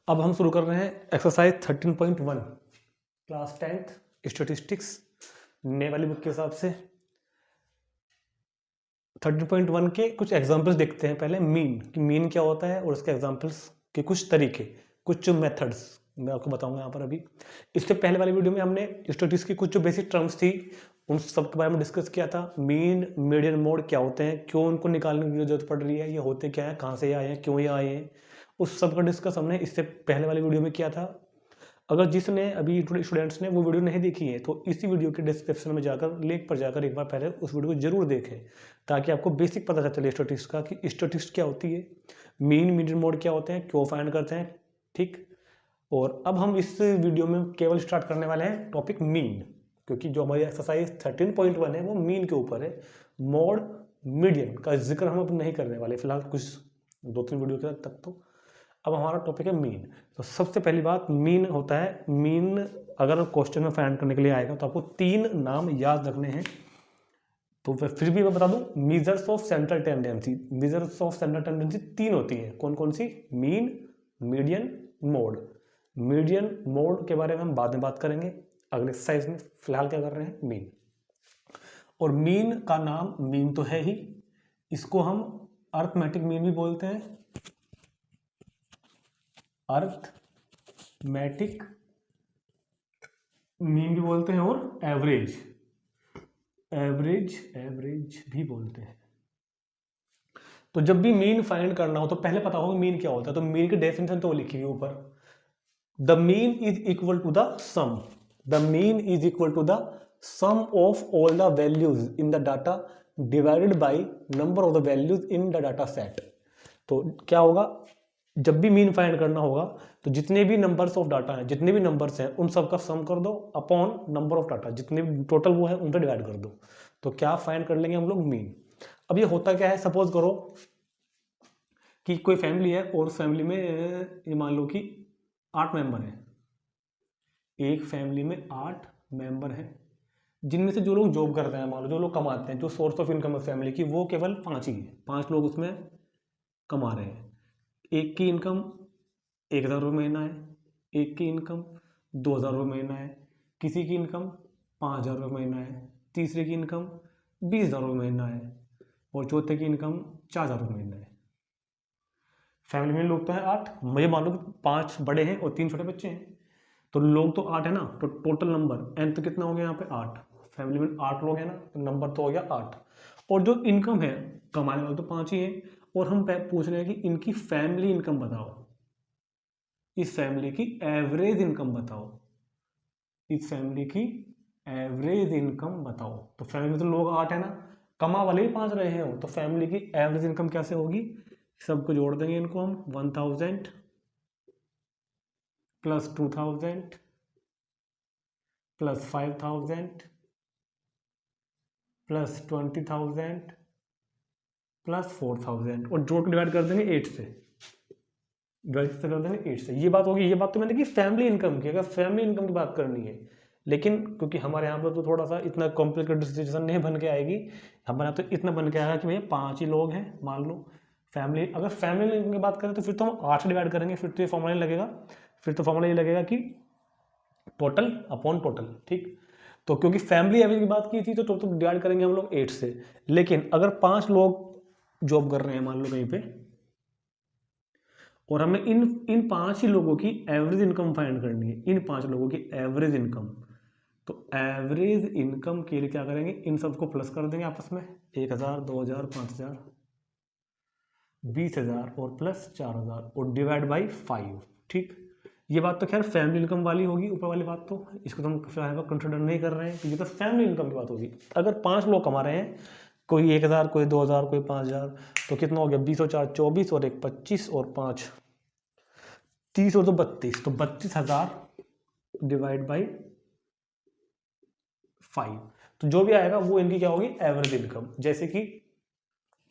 अब हम शुरू कर रहे हैं एक्सरसाइज 13.1 क्लास 10th स्टैटिस्टिक्स नए वाली बुक के हिसाब से 13.1 के कुछ एग्जांपल्स देखते हैं। पहले मीन कि मीन क्या होता है और उसके एग्जांपल्स के कुछ तरीके, कुछ मेथड्स मैं आपको बताऊंगा यहाँ पर। अभी इससे पहले वाली वीडियो में हमने स्टैटिस्टिक्स की कुछ जो बेसिक टर्म्स थी उन सब के बारे में डिस्कस किया था। मीन, मीडियन, मोड क्या होते हैं, क्यों उनको निकालने की जरूरत पड़ रही है, ये होते क्या है, कहाँ से ये आए हैं, क्यों ये आए हैं, उस सब का डिस्कस हमने इससे पहले वाली वीडियो में किया था। अगर जिसने अभी स्टूडेंट्स ने वो वीडियो नहीं देखी है तो इसी वीडियो के डिस्क्रिप्शन में जाकर लिंक पर जाकर एक बार पहले उस वीडियो को जरूर देखें, ताकि आपको बेसिक पता चले स्टैटिस्टिक्स का कि स्टैटिस्टिक्स क्या होती है, मीन, मीडियन, मोड क्या होते हैं, क्यों फाइंड करते हैं। ठीक। और अब हम इस वीडियो में केवल स्टार्ट करने वाले हैं टॉपिक मीन, क्योंकि जो हमारी एक्सरसाइज 13.1 है वो मीन के ऊपर है। मोड, मीडियन का जिक्र हम अब नहीं करने वाले फिलहाल, कुछ 2-3 वीडियो तक। तो अब हमारा टॉपिक है मीन। तो सबसे पहली बात, मीन होता है, मीन अगर क्वेश्चन में फाइंड करने के लिए आएगा तो आपको 3 नाम याद रखने हैं। तो फिर भी मैं बता दूं, measures of central tendency, measures of central tendency 3 होती हैं। कौन कौन सी? Mean, median, mode. Median, mode के बारे में हम बाद में बात करेंगे अगले एक्सरसाइज में। फिलहाल क्या कर रहे हैं? मीन। और मीन का नाम मीन तो है ही, इसको हम अर्थमेटिक मीन भी बोलते हैं, अर्थमेटिक मीन भी बोलते हैं, और एवरेज, एवरेज भी बोलते हैं। तो जब भी मीन फाइंड करना हो तो पहले पता होगा मीन क्या होता है। तो मीन की डेफिनेशन तो लिखी है ऊपर, the mean is equal to the sum, the mean is equal to the sum of all the values in the data divided by number of the values in the data set. तो क्या होगा, जब भी mean find करना होगा तो जितने भी नंबर्स ऑफ डाटा हैं, जितने भी नंबर्स हैं उन सब का सम कर दो अपॉन नंबर ऑफ डाटा, जितने भी टोटल वो है उनसे डिवाइड कर दो। तो क्या फाइंड कर लेंगे हम लोग? मीन। अब ये होता क्या है, सपोज करो कि कोई फैमिली है और फैमिली में ये मान लो कि 8 मेंबर हैं। एक फैमिली में 8 मेंबर हैं, जिनमें से जो लोग जॉब करते हैं, मान लो जो लोग कमाते हैं, जो सोर्स ऑफ इनकम है फैमिली की, वो केवल 5 ही है। 5 लोग उसमें कमा रहे हैं। एक की इनकम 1,000 रुपये महीना है, एक की इनकम 2,000 रुपये महीना है, किसी की इनकम 5,000 रुपये महीना है, तीसरे की इनकम 20,000 रुपये महीना है, और चौथे की इनकम 4,000 रुपये महीना है। फैमिली में लोग तो है 8, मुझे मान लो कि 5 बड़े हैं और 3 छोटे बच्चे हैं, तो लोग तो 8 है ना, तो टोटल नंबर एन तो कितना हो गया यहाँ पे? 8। फैमिली में 8 लोग हैं ना, तो नंबर तो हो गया 8। और जो इनकम है, कमाने वाले तो 5 ही हैं, और हम पूछ रहे हैं कि इनकी फैमिली इनकम बताओ, इस फैमिली की एवरेज इनकम बताओ, इस फैमिली की एवरेज इनकम बताओ। तो फैमिली में तो लोग 8 है ना, कमा वाले ही 5 रहे हैं, तो फैमिली की एवरेज इनकम कैसे होगी? सबको जोड़ देंगे इनको हम, 1,000 प्लस 2,000 प्लस 5,000 प्लस 20,000 प्लस 4,000, और जोड़ के डिवाइड कर देंगे 8 से, डिवाइड से कर देंगे 8 से। ये बात होगी। ये बात तो मैंने की फैमिली इनकम की। अगर फैमिली इनकम की बात करनी है, लेकिन क्योंकि हमारे यहाँ पर तो थोड़ा सा इतना कॉम्प्लिकेटेड सिचुएशन नहीं बन के आएगी, हमारे यहाँ तो इतना बन के आएगा कि भैया 5 ही लोग हैं मान लो फैमिली। अगर फैमिली इनकम की बात करें तो फिर तो हम 8 से डिवाइड करेंगे, फिर तो ये फॉर्मूला लगेगा, फिर तो फॉर्मूला ये लगेगा कि टोटल अपॉन टोटल। ठीक। तो क्योंकि फैमिली एवरेज की बात की थी तो टोटल डिवाइड करेंगे हम लोग 8 से। लेकिन अगर 5 लोग जॉब कर रहे हैं मान लो कहीं पे, और हमें इन 5 ही लोगों की एवरेज इनकम फाइंड करनी है, इन 5 लोगों की एवरेज इनकम, तो एवरेज इनकम के लिए क्या करेंगे? इन सबको प्लस कर देंगे आपस में, 1,000, 2,000, 5,000, 20,000 और प्लस 4,000, और डिवाइड बाई 5। ठीक। ये बात तो खैर फैमिली इनकम वाली होगी, ऊपर वाली बात तो इसको तो हम फिलहाल कंसिडर नहीं कर रहे हैं, क्योंकि तो फैमिली इनकम की बात होगी। अगर 5 लोग कमा रहे हैं, कोई 1,000, कोई 2,000, कोई 5,000, तो कितना हो गया? 20 और 4 24, और 1 25, और 5 30, और 2 32, तो 32,000 डिवाइड बाई 5। तो जो भी आएगा वो इनकी क्या होगी? Average income. जैसे कि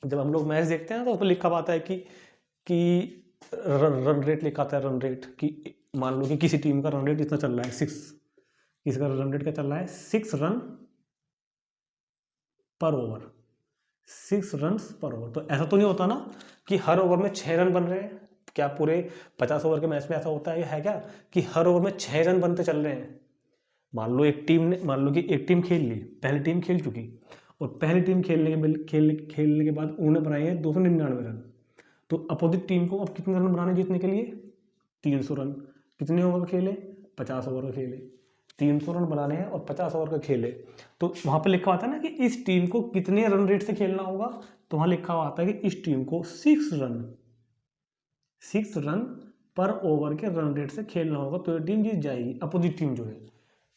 जब हम लोग मैच देखते हैं तो उसमें लिखा आता है कि रन रेट लिखा आता है, रन रेट कि मान लो कि किसी टीम का रन रेट इतना चल रहा है 6, इसका रन रेट क्या चल रहा है? 6 रन पर ओवर, 6 रन पर ओवर। तो ऐसा तो नहीं होता ना कि हर ओवर में 6 रन बन रहे हैं, क्या पूरे 50 ओवर के मैच में ऐसा होता है क्या कि हर ओवर में 6 रन बनते चल रहे हैं? मान लो कि एक टीम खेल ली, पहली टीम खेल चुकी, और पहली टीम खेलने के बाद उन्होंने बनाए हैं 299 रन। तो अपोजिट टीम को अब कितने रन बनाने जीतने के लिए? 300 रन। कितने ओवर खेले? 50 ओवर का खेले। 300 रन बनाने हैं और 50 ओवर का खेले। तो वहाँ पे लिखा आता है ना कि इस टीम को कितने रन रेट से खेलना होगा, तो वहाँ लिखा हुआ आता है कि इस टीम को 6 रन पर ओवर के रन रेट से खेलना होगा, तो ये टीम जीत जाएगी। अपोजिट टीम जो है,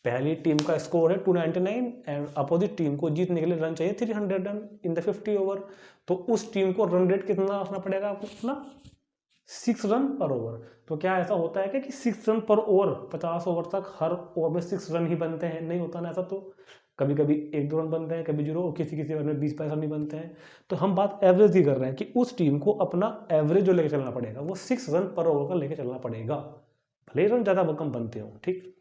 पहली टीम का स्कोर है 299 एंड अपोजिट टीम को जीतने के लिए रन चाहिए 300 रन इन द 50 ओवर। तो उस टीम को रन रेट कितना रखना पड़ेगा आपको? अपना 6 रन पर ओवर। तो क्या ऐसा होता है कि 6 रन पर ओवर 50 ओवर तक हर ओवर में 6 रन ही बनते हैं? नहीं होता ना ऐसा। तो कभी कभी 1-2 रन बनते हैं, कभी 0, और किसी ओवर में 20-22 रन भी बनते हैं। तो हम बात एवरेज की कर रहे हैं कि उस टीम को अपना एवरेज जो लेके चलना पड़ेगा वो 6 रन पर ओवर का लेके चलना पड़ेगा, भले रन ज़्यादा कम बनते हो। ठीक,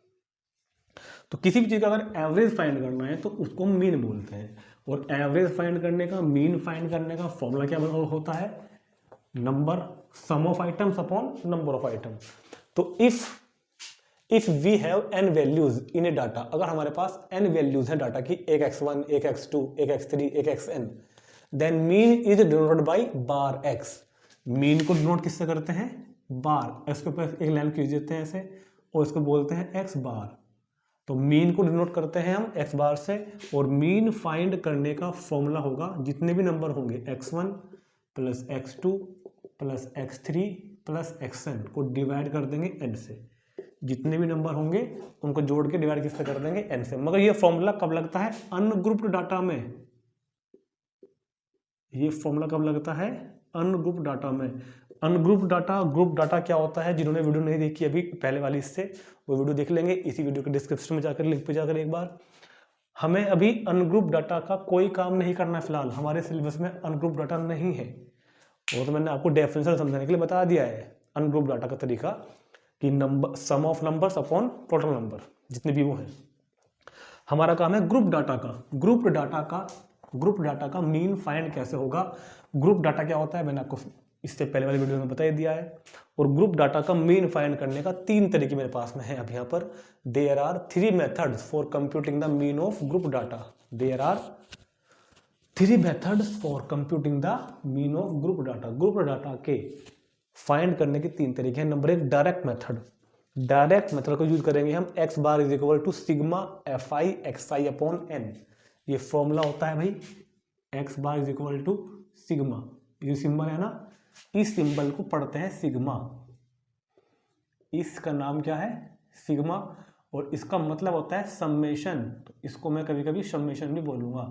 तो किसी भी चीज़ का अगर एवरेज फाइंड करना है तो उसको मीन बोलते हैं। और एवरेज फाइंड करने का, मीन फाइंड करने का फॉर्मूला क्या होता है? Number, sum of items upon number of item. तो if we have n values in a data, अगर हमारे पास n वैल्यूज है डाटा की, एक x1, एक x2, एक x3, एक xn, then mean is denoted by bar x। Mean को डिनोट किससे करते हैं? बार। इसके ऊपर एक लाइन खींच देते हैं ऐसे, और इसको बोलते हैं x बार। तो मीन को डिनोट करते हैं हम x बार से, और मीन फाइंड करने का फॉर्मूला होगा जितने भी नंबर होंगे x1 plus x2 plus x3 plus xn को डिवाइड कर देंगे n से। जितने भी नंबर होंगे उनको जोड़ के डिवाइड किससे कर देंगे? n से। मगर ये फॉर्मूला कब लगता है? अनग्रुप्ड डाटा में। ये फॉर्मूला कब लगता है? अनग्रुप्ड डाटा में। अनग्रुप्ड डाटा, ग्रुप डाटा क्या होता है? जिन्होंने वीडियो नहीं देखी अभी पहले वाली, इससे वो वीडियो देख लेंगे, इसी वीडियो के डिस्क्रिप्शन में जाकर, लिंक पे जाकर एक बार। हमें अभी अनग्रुप डाटा का कोई काम नहीं करना है फिलहाल, हमारे सिलेबस में अनग्रुप डाटा नहीं है। वो तो मैंने आपको डेफिनेशन समझाने के लिए बता दिया है अनग्रुप डाटा का तरीका, कि number, sum of numbers upon total number जितने भी वो हैं। हमारा काम है ग्रुप डाटा का। ग्रुप डाटा का मीन फाइंड कैसे होगा? ग्रुप डाटा क्या होता है मैंने आपको इससे पहले वाली वीडियो में बता ही दिया है। और ग्रुप डाटा का मीन फाइंड करने का 3 तरीके मेरे पास में है अब यहाँ पर। There are 3 methods for computing the mean of group data. There are 3 methods for computing the mean of group data. Group data के फाइंड करने के 3 तरीके हैं। Number 1, direct method. Direct method को यूज करेंगे हम। x bar is equal to sigma fi xi upon n। ये formula होता है भाई, x bar is equal to sigma, ये सिंबल है ना, इस सिंबल को पढ़ते हैं सिग्मा। इसका नाम क्या है? सिग्मा। और इसका मतलब होता है समेशन। तो इसको मैं कभी कभी समेशन भी बोलूंगा।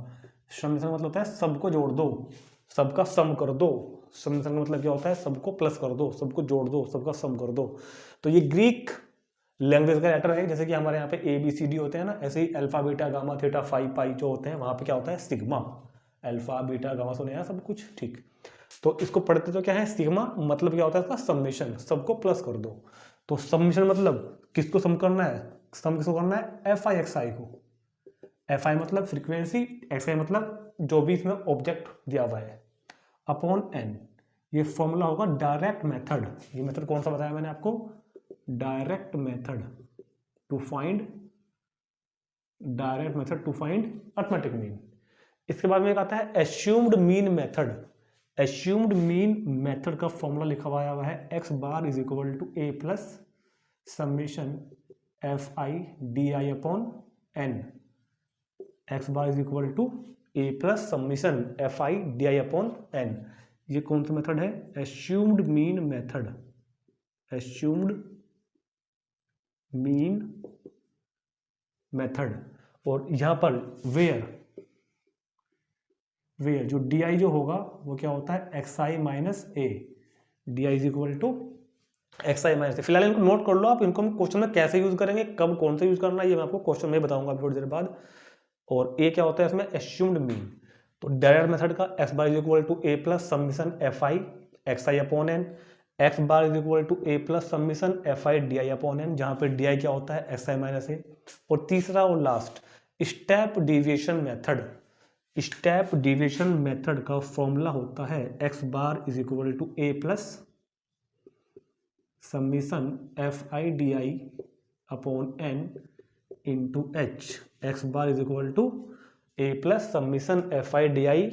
समेशन मतलब होता है सबको जोड़ दो, सबका सम कर दो। समेशन का मतलब क्या होता है? सबको प्लस कर दो, सबको जोड़ दो, सबका सम कर दो। तो ये ग्रीक लैंग्वेज का लेटर है। जैसे कि हमारे यहाँ पे ABCD होते हैं ना, ऐसे ही alpha beta gamma theta phi pi जो होते हैं, वहाँ पे क्या होता है? सिग्मा। अल्फा बीटा गामा सुने हैं सब कुछ, ठीक। तो इसको पढ़ते तो क्या है? सिग्मा। मतलब क्या होता है इसका? समेशन, सबको प्लस कर दो। तो समेशन मतलब किसको सम करना है? सम किसको करना है? fi xi को। fi मतलब फ्रीक्वेंसी, xi मतलब जो भी इसमें ऑब्जेक्ट दिया हुआ है, अपॉन n। ये फॉर्मूला होगा डायरेक्ट मेथड। ये मेथड कौन सा बताया मैंने आपको? Direct method to find arithmetic mean. इसके बाद में एक आता है assumed mean method. Assumed mean method का फॉर्मूला लिखा हुआ है x bar is equal to a plus summation fi di upon n। x bar is equal to a plus summation fi di upon n। ये कौन सा method है? Assumed mean method. Assumed mean method. और यहां पर where जो di जो होगा वो क्या होता है? xi minus a। di is equal to xi minus a। फिलहाल इनको नोट कर लो आप, इनको हम क्वेश्चन में कैसे यूज करेंगे, कब कौन सा यूज करना है, ये मैं आपको क्वेश्चन में बताऊंगा थोड़ी देर बाद। और a क्या होता है इसमें? Assumed mean. तो डायरेक्ट मेथड का x bar is equal to a plus summation fi xi upon n। x bar is equal to a plus summation fi di upon n, जहां पे di क्या होता है? xi minus a। और तीसरा और last, step deviation method. Step deviation method का formula होता है x bar is equal to a plus summation F I D I upon N into h x bar is equal to A plus summation F I D I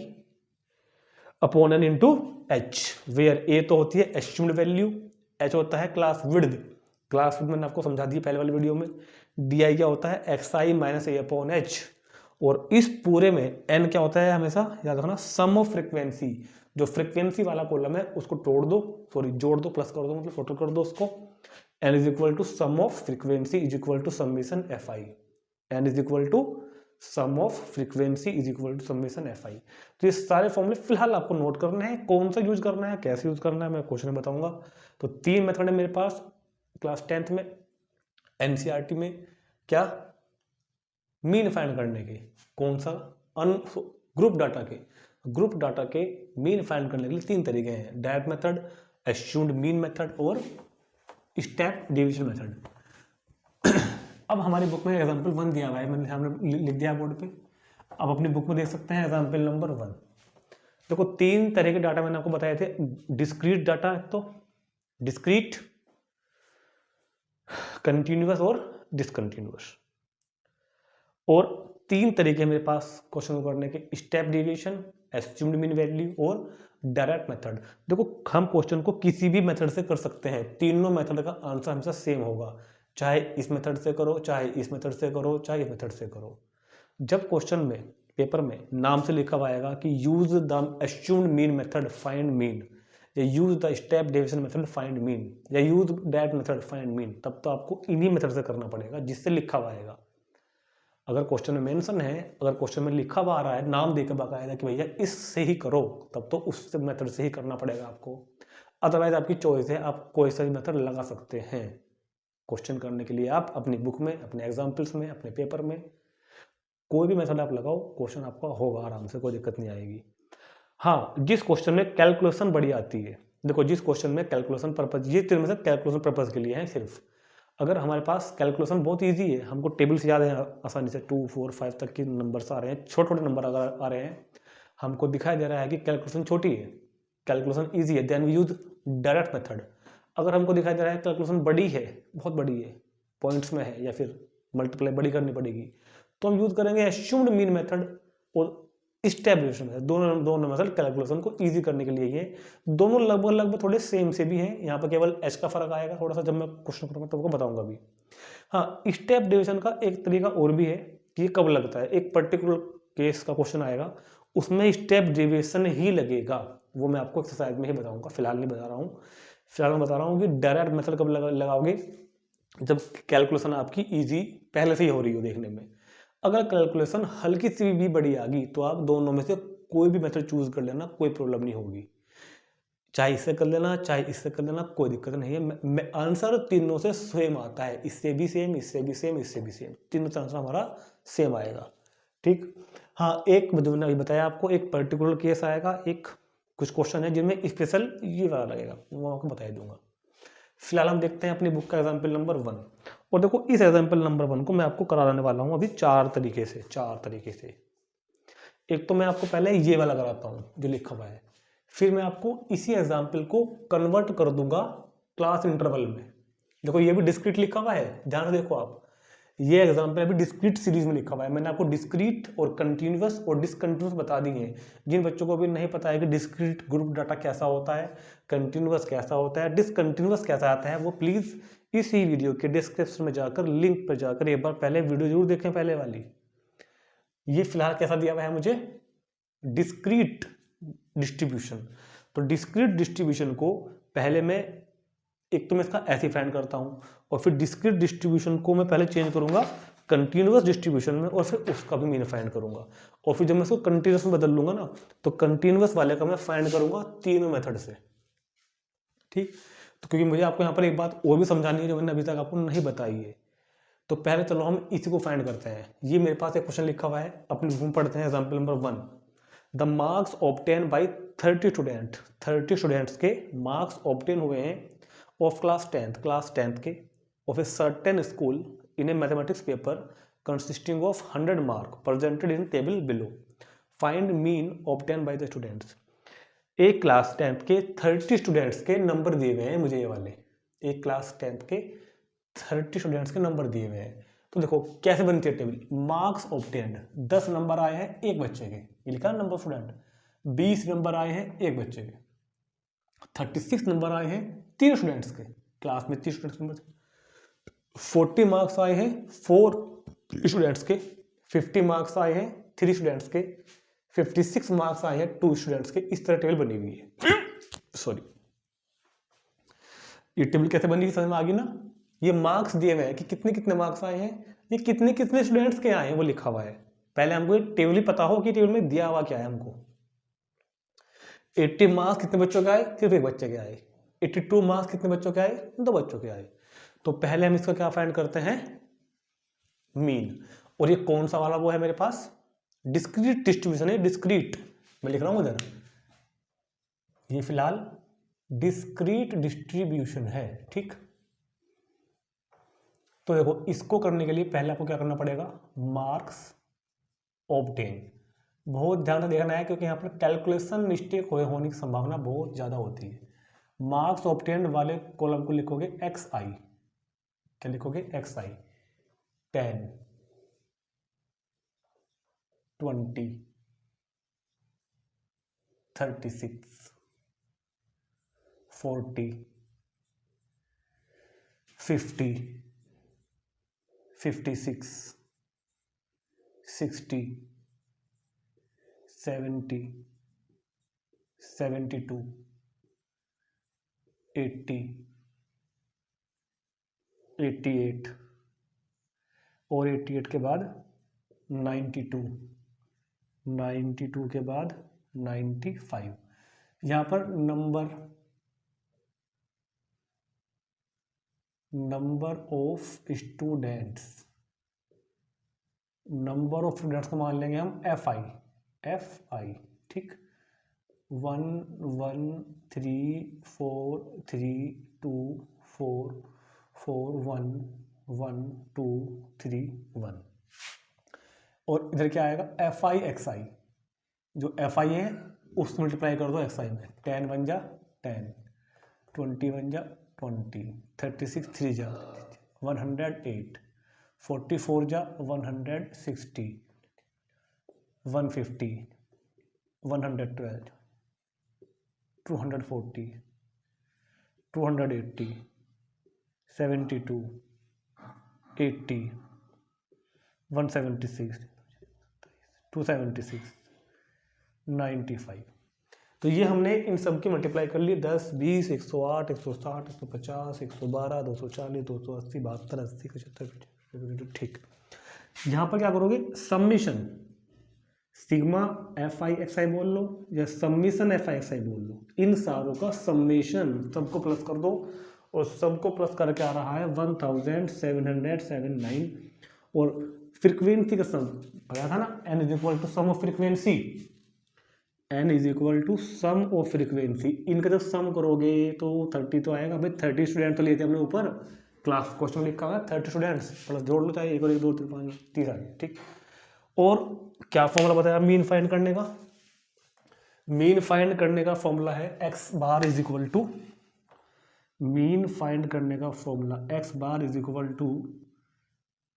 upon N into h, where a तो होती है एस्यूम्ड value, H होता है class width, class width मैंने आपको समझा दिया पहले वाली वीडियो में, डी आई क्या होता है x I minus A upon H, और इस पूरे में एन क्या होता है हमेशा याद रखना सम ऑफ फ्रिक्वेंसी, जो फ्रिक्वेंसी वाला कॉलम है उसको जोड़ दो प्लस कर दो, मतलब टोटल कर दो उसको, N is equal to sum of frequency is equal to summation F I, N is equal to sum of frequency is equal to summation F I. तो ये सारे फॉर्मूले फिलहाल आपको नोट करने हैं, कौन सा यूज करना है कैसे यूज करना है मैं क्वेश्चन में बताऊंगा। तो 3 मेथड है मेरे पास क्लास 10th में एनसीईआरटी में, क्या मीन फाइंड करने के, कौन सा ग्रुप डाटा के मीन फाइंड करने के लिए 3 तरीके हैं, direct method, assumed mean method और स्टेप डिवीजन मेथड। अब हमारी बुक में एग्जाम्पल 1 दिया हुआ है, मैंने सामने लिख दिया बोर्ड पे, अब अपनी बुक में देख सकते हैं एग्जाम्पल नंबर 1। देखो 3 तरह के डाटा मैंने आपको बताए थे, डिस्क्रीट डाटा, तो डिस्क्रीट, कंटिन्यूअस और डिसकंटिन्यूअस, और 3 तरीके मेरे पास क्वेश्चन करने के, स्टेप डेविएशन, एस्यूम्ड मीन वैल्यू और डायरेक्ट मेथड। देखो हम क्वेश्चन को किसी भी मेथड से कर सकते हैं, तीनों मेथड का आंसर हमेशा सेम होगा, चाहे इस मेथड से करो, चाहे इस मेथड से करो, चाहे इस मेथड से करो। जब क्वेश्चन में पेपर में नाम से लिखा हुआ आएगा कि use the assumed mean method find mean, या use the step deviation method find mean, या use direct method find mean, तब तो आपको इन्हीं मेथड से करना पड़ेगा जिससे लिखा हुआ आएगा। अगर क्वेश्चन में मेंशन है, अगर क्वेश्चन में लिखा हुआ आ रहा है नाम देकर बकायदा कि भैया इससे ही करो, तब तो उस मेथड से ही करना पड़ेगा आपको, अदरवाइज आपकी चॉइस है, आप कोई सा भी मेथड लगा सकते हैं क्वेश्चन करने के लिए। आप अपनी बुक में, अपने एग्जाम्पल्स में, अपने पेपर में कोई भी मेथड आप लगाओ, क्वेश्चन आपका होगा आराम से, कोई दिक्कत नहीं आएगी। हाँ, जिस क्वेश्चन में कैलकुलेशन बड़ी आती है, देखो जिस क्वेश्चन में कैलकुलेशन पर्पज, ये 3 मेथड कैलकुलेशन पर्पज के लिए है सिर्फ। अगर हमारे पास कैलकुलेशन बहुत इजी है, हमको टेबल से याद है आसानी से, 2, 4, 5 तक के नंबर्स आ रहे हैं, छोटे छोटे नंबर अगर आ रहे हैं, हमको दिखाई दे रहा है कि कैलकुलेशन छोटी है, कैलकुलेशन ईजी है, then we use direct method. अगर हमको दिखाई दे रहा है कैलकुलेशन बड़ी है, बहुत बड़ी है, पॉइंट्स में है, या फिर मल्टीप्लाई बड़ी करनी पड़ेगी, तो हम यूज करेंगे एस्यूम्ड मीन मेथड और स्टेप डेविएशन मेथड। दोनों मेथड कैलकुलेशन को इजी करने के लिए ये दोनों लगभग थोड़े सेम से भी हैं, यहाँ पर केवल एच का फर्क आएगा थोड़ा सा, जब मैं क्वेश्चन करूँगा तब आपको बताऊंगा भी। हाँ, स्टेप डेविएशन का एक तरीका और भी है कि ये कब लगता है, एक पर्टिकुलर केस का क्वेश्चन आएगा उसमें स्टेप डेविएशन ही लगेगा, वो मैं आपको एक्सरसाइज में ही बताऊंगा, फिलहाल नहीं बता रहा हूँ। फिलहाल मैं बता रहा हूँ कि डायरेक्ट मेथड कब लगाओगे, जब कैलकुलेशन आपकी इजी पहले से ही हो रही हो देखने में। अगर कैलकुलेशन हल्की सी भी बड़ी आ गई तो आप दोनों में से कोई भी मेथड चूज कर लेना, कोई प्रॉब्लम नहीं होगी, चाहे इससे कर लेना चाहे इससे कर लेना, कोई दिक्कत नहीं है। आंसर तीनों से सेम आता है, इससे भी सेम, इससे भी सेम, इससे भी सेम, तीनों से आंसर हमारा सेम आएगा। ठीक, हाँ, एक मैंने अभी बताया आपको, एक पर्टिकुलर केस आएगा, एक कुछ क्वेश्चन है जिनमें स्पेशल ये वाला लगेगा, वो आपको बता दूंगा। फिलहाल हम देखते हैं अपनी बुक का एग्जाम्पल नंबर 1, और देखो इस एग्जाम्पल नंबर 1 को मैं आपको कराने वाला हूँ अभी 4 तरीके से। एक तो मैं आपको पहले ये वाला कराता हूँ जो लिखा हुआ है, फिर मैं आपको इसी एग्जाम्पल को कन्वर्ट कर दूंगा क्लास इंटरवल में। देखो ये भी डिस्क्रीट लिखा हुआ है, ध्यान से देखो आप, ये एग्जाम्पल अभी डिस्क्रीट सीरीज में लिखा हुआ है, मैंने आपको डिस्क्रीट और कंटिन्यूअस और डिसकंटिन्यूअस बता दी है। जिन बच्चों को भी नहीं पता है कि डिस्क्रीट ग्रुप डाटा कैसा होता है, कंटिन्यूअस कैसा होता है, डिसकंटिन्यूअस कैसा आता है, वो प्लीज इसी वीडियो के डिस्क्रिप्शन में जाकर लिंक पर जाकर एक बार पहले वीडियो जरूर देखें, पहले वाली। ये फिलहाल कैसा दिया हुआ है मुझे, डिस्क्रीट डिस्ट्रीब्यूशन। तो डिस्क्रीट डिस्ट्रीब्यूशन को पहले मैं एक तो मैं इसका ऐसे फाइंड करता हूं, और फिर डिस्क्रीट डिस्ट्रीब्यूशन को मैं पहले चेंज करूंगा कंटिन्यूअस डिस्ट्रीब्यूशन में, और फिर उसका भी मीन फाइंड करूंगा, और फिर जब मैं इसको कंटिन्यूअस में बदल लूंगा ना, तो कंटिन्यूअस वाले का मैं फाइंड करूंगा तीनों मेथड से। ठीक, तो क्योंकि मुझे आपको यहाँ पर एक बात और भी समझानी है जो मैंने अभी तक आपको नहीं बताई है, तो पहले चलो हम इसी को फाइंड करते हैं। ये मेरे पास एक क्वेश्चन लिखा हुआ है, अपनी बुक में पढ़ते हैं example number 1। The marks obtain by 30 students के मार्क्स ऑब्टेन हुए हैं ऑफ क्लास 10th के of a certain school in A mathematics paper consisting of 100 mark presented in table below, find mean obtain by the students. एक class 10th के 30 students के number दिए गए हैं मुझे, ये वाले एक क्लास 10th के 30 स्टूडेंट्स के नंबर दिए हुए हैं। तो देखो कैसे बनती है टेबल, मार्क्स ऑब्टेन्ड 10 नंबर आए हैं एक बच्चे के, ये लिखा नंबर स्टूडेंट, 20 नंबर आए हैं एक बच्चे के, 36 नंबर आए हैं 3 स्टूडेंट्स के, क्लास में 30 स्टूडेंट्स, 40 मार्क्स आए हैं 4 स्टूडेंट्स के, 50 मार्क्स आए हैं 3 स्टूडेंट्स के, 56 मार्क्स आए हैं 2 स्टूडेंट्स के। इस तरह टेबल बनी हुई है। सॉरी, ये टेबल कैसे बनी समझ में आ गई ना। ये मार्क्स दिए हुए हैं कि कितने कितने मार्क्स आए हैं, ये कितने कितने स्टूडेंट्स के आए हैं वो लिखा हुआ है। पहले हमको टेबल ही पता हो कि टेबल में दिया हुआ क्या है हमको। 80 मार्क्स कितने बच्चों के आए, सिर्फ एक बच्चे के आए। 82 मार्क्स कितने बच्चों के आए, 2 बच्चों के आए। तो पहले हम इसका क्या फाइंड करते हैं, मीन। और ये कौन सा वाला वो है मेरे पास, डिस्क्रीट डिस्ट्रीब्यूशन है, डिस्क्रीट मैं लिख रहा हूं इधर, ये फिलहाल डिस्क्रीट डिस्ट्रीब्यूशन है, ठीक। तो देखो इसको करने के लिए पहले आपको क्या करना पड़ेगा, मार्क्स ऑब्टेन। बहुत ध्यान से देखना है क्योंकि यहाँ पर कैलकुलेशन मिस्टेक होने की संभावना बहुत ज़्यादा होती है। मार्क्स ऑब्टेन वाले कॉलम को लिखोगे एक्स आई, क्या लिखोगे एक्स आई, 10, 20, 36, 40, 50, 56, 60, 70, 72, 80, 88 और 88 के बाद 92, 92 के बाद 95। यहाँ पर number of students, number of students को मान लेंगे हम एफ आई, ठीक। 1 1 3 4 3 2 4 4 1 1 2 3 1। और इधर क्या आएगा, एफ आई एक्स आई, जो एफ आई है उसको मल्टीप्लाई कर दो एक्स आई में, 10 1 जा 10, 20 1 जा 20, 36 3 जा 108, 44 जा 160, 150, 112, 240, 280, 72, 80, 176, 276, 95। तो ये हमने इन सब की मल्टीप्लाई कर ली, 10 20 108 160 150 112 240 280 72 80 75, ठीक। यहाँ पर क्या करोगे, summation sigma f I x i बोल लो या summation F I x i बोल लो, इन सारों का समीशन सबको प्लस कर दो और सबको प्लस करके आ रहा है 1779। और फ्रीक्वेंसी का सम बताया था ना, n is equal to sum of frequency, n is equal to sum of frequency. इनका जब सम करोगे तो 30 तो आएगा भाई, 30 स्टूडेंट तो लेते हैं हमने ऊपर, क्लास क्वेश्चन लिखा हुआ है 30 स्टूडेंट्स प्लस जोड़ लो, चाहे 1 और 1 2 3 5 30 आ गए, ठीक। और क्या फॉर्मूला बताया मीन फाइंड करने का, मीन फाइंड करने का फॉर्मूला है X bar is equal to, mean find करने का formula X bar is equal to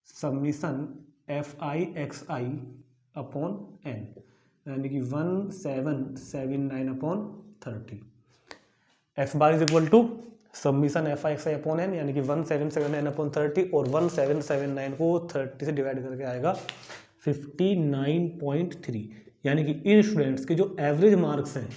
summation F I x I upon N, यानी कि 1779 upon 30। X bar is equal to summation F I x I upon N, यानी कि 1779 upon 30, और 1779 को 30 से divide करके आएगा 59.3, यानी कि इन स्टूडेंट्स के जो एवरेज मार्क्स हैं,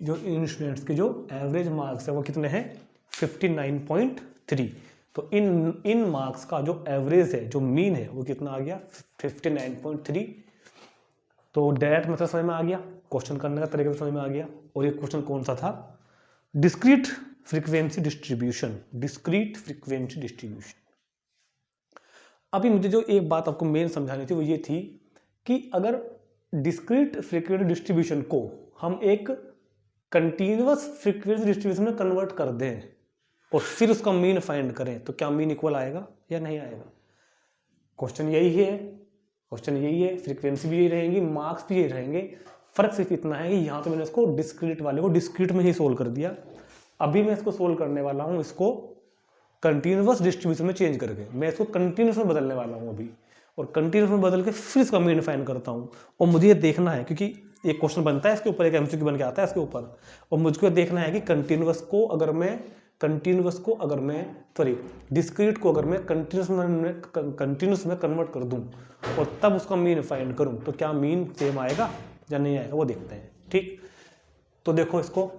जो इन स्टूडेंट्स के जो एवरेज मार्क्स हैं वो कितने हैं 59.3। तो इन मार्क्स का जो एवरेज है, जो मीन है, वो कितना आ गया 59.3। तो डायरेक्ट मेथड समझ में आ गया, क्वेश्चन करने का तरीका समझ में आ गया। और ये क्वेश्चन कौन सा था, discrete frequency distribution, discrete frequency distribution. अभी मुझे जो एक बात आपको मेन समझानी थी वो ये थी कि अगर डिस्क्रीट फ्रीक्वेंसी डिस्ट्रीब्यूशन को हम एक कंटिन्यूअस फ्रीक्वेंसी डिस्ट्रीब्यूशन में कन्वर्ट कर दें और फिर उसका मीन फाइंड करें, तो क्या मीन इक्वल आएगा या नहीं आएगा। क्वेश्चन यही है, क्वेश्चन यही है, फ्रीक्वेंसी भी यही रहेंगी, मार्क्स भी यही रहेंगे। फर्क सिर्फ इतना है कि यहाँ तो मैंने इसको डिस्क्रीट वाले को डिस्क्रीट में ही सोल्व कर दिया। अभी मैं इसको सोल्व करने वाला हूँ इसको कंटिन्यूअस डिस्ट्रीब्यूशन में चेंज करके। मैं इसको कंटिन्यूअस में बदलने वाला हूँ अभी, और कंटिन्यूअस में बदल के फिर इसका मीन फाइंड करता हूँ। और मुझे ये देखना है, क्योंकि एक क्वेश्चन बनता है इसके ऊपर, एक एमसीक्यू बन के आता है इसके ऊपर, और मुझको देखना है कि कंटिन्यूअस को अगर मैं डिस्क्रीट को अगर मैं कंटिन्यूअस में कन्वर्ट कर दूं और तब उसका मीन फाइंड करूं, तो क्या मीन सेम आएगा या नहीं आएगा, वो देखते हैं। ठीक, तो देखो इसको,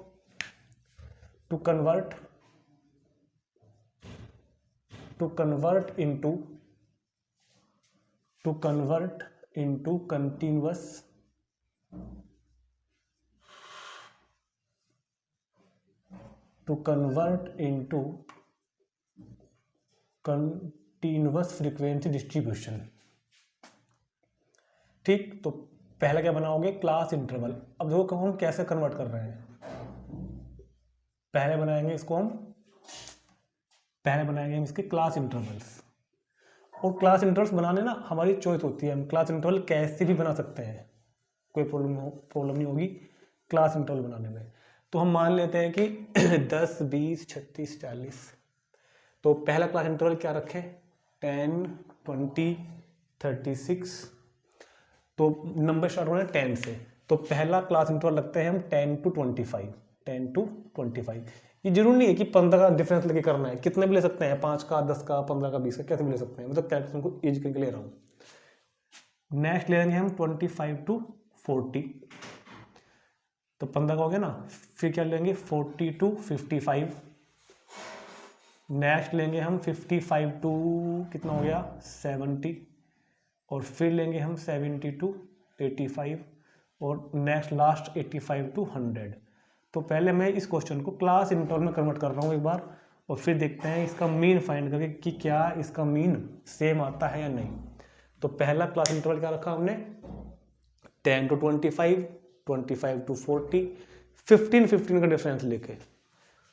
to convert into continuous frequency distribution. ठीक, तो पहला क्या बनाओगे, क्लास इंटरवल। अब देखो हम कैसे कन्वर्ट कर रहे हैं। पहले बनाएंगे हम इसके क्लास इंटरवल्स। और क्लास इंटरवल्स बनाने ना हमारी चॉइस होती है, हम क्लास इंटरवल कैसे भी बना सकते हैं, कोई प्रॉब्लम नहीं होगी क्लास इंटरवल बनाने में। तो हम मान लेते हैं कि 10, 20, 36, 40। तो पहला क्लास इंटरवल क्या रखें, 10, 20, 36। तो नंबर स्टार्ट होना है 10 से, तो पहला क्लास इंटरवल रखते हैं हम 10 to 25। 10 to 25। ये जरूरी नहीं है कि 15 का डिफरेंस लेके करना है, कितने भी ले सकते हैं, 5 का, 10 का, 15 का, 20 का, कैसे भी ले सकते हैं, मतलब कैलकुलेशन को ईजी करके ले रहा हूँ। नेक्स्ट ले लेंगे हम 25 to 40। तो 15 का हो गया ना, फिर क्या लेंगे 40 to 55। नेक्स्ट लेंगे हम 55 to कितना हो गया 70, और फिर लेंगे हम 70 to 85, और नेक्स्ट लास्ट 85 to 100। तो पहले मैं इस क्वेश्चन को क्लास इंटरवल में कन्वर्ट कर रहा हूँ एक बार, और फिर देखते हैं इसका मीन फाइंड करके कि क्या इसका मीन सेम आता है या नहीं। तो पहला क्लास इंटरवल क्या रखा हमने, 10 to 25, 25 to 40, 15 का डिफरेंस लेके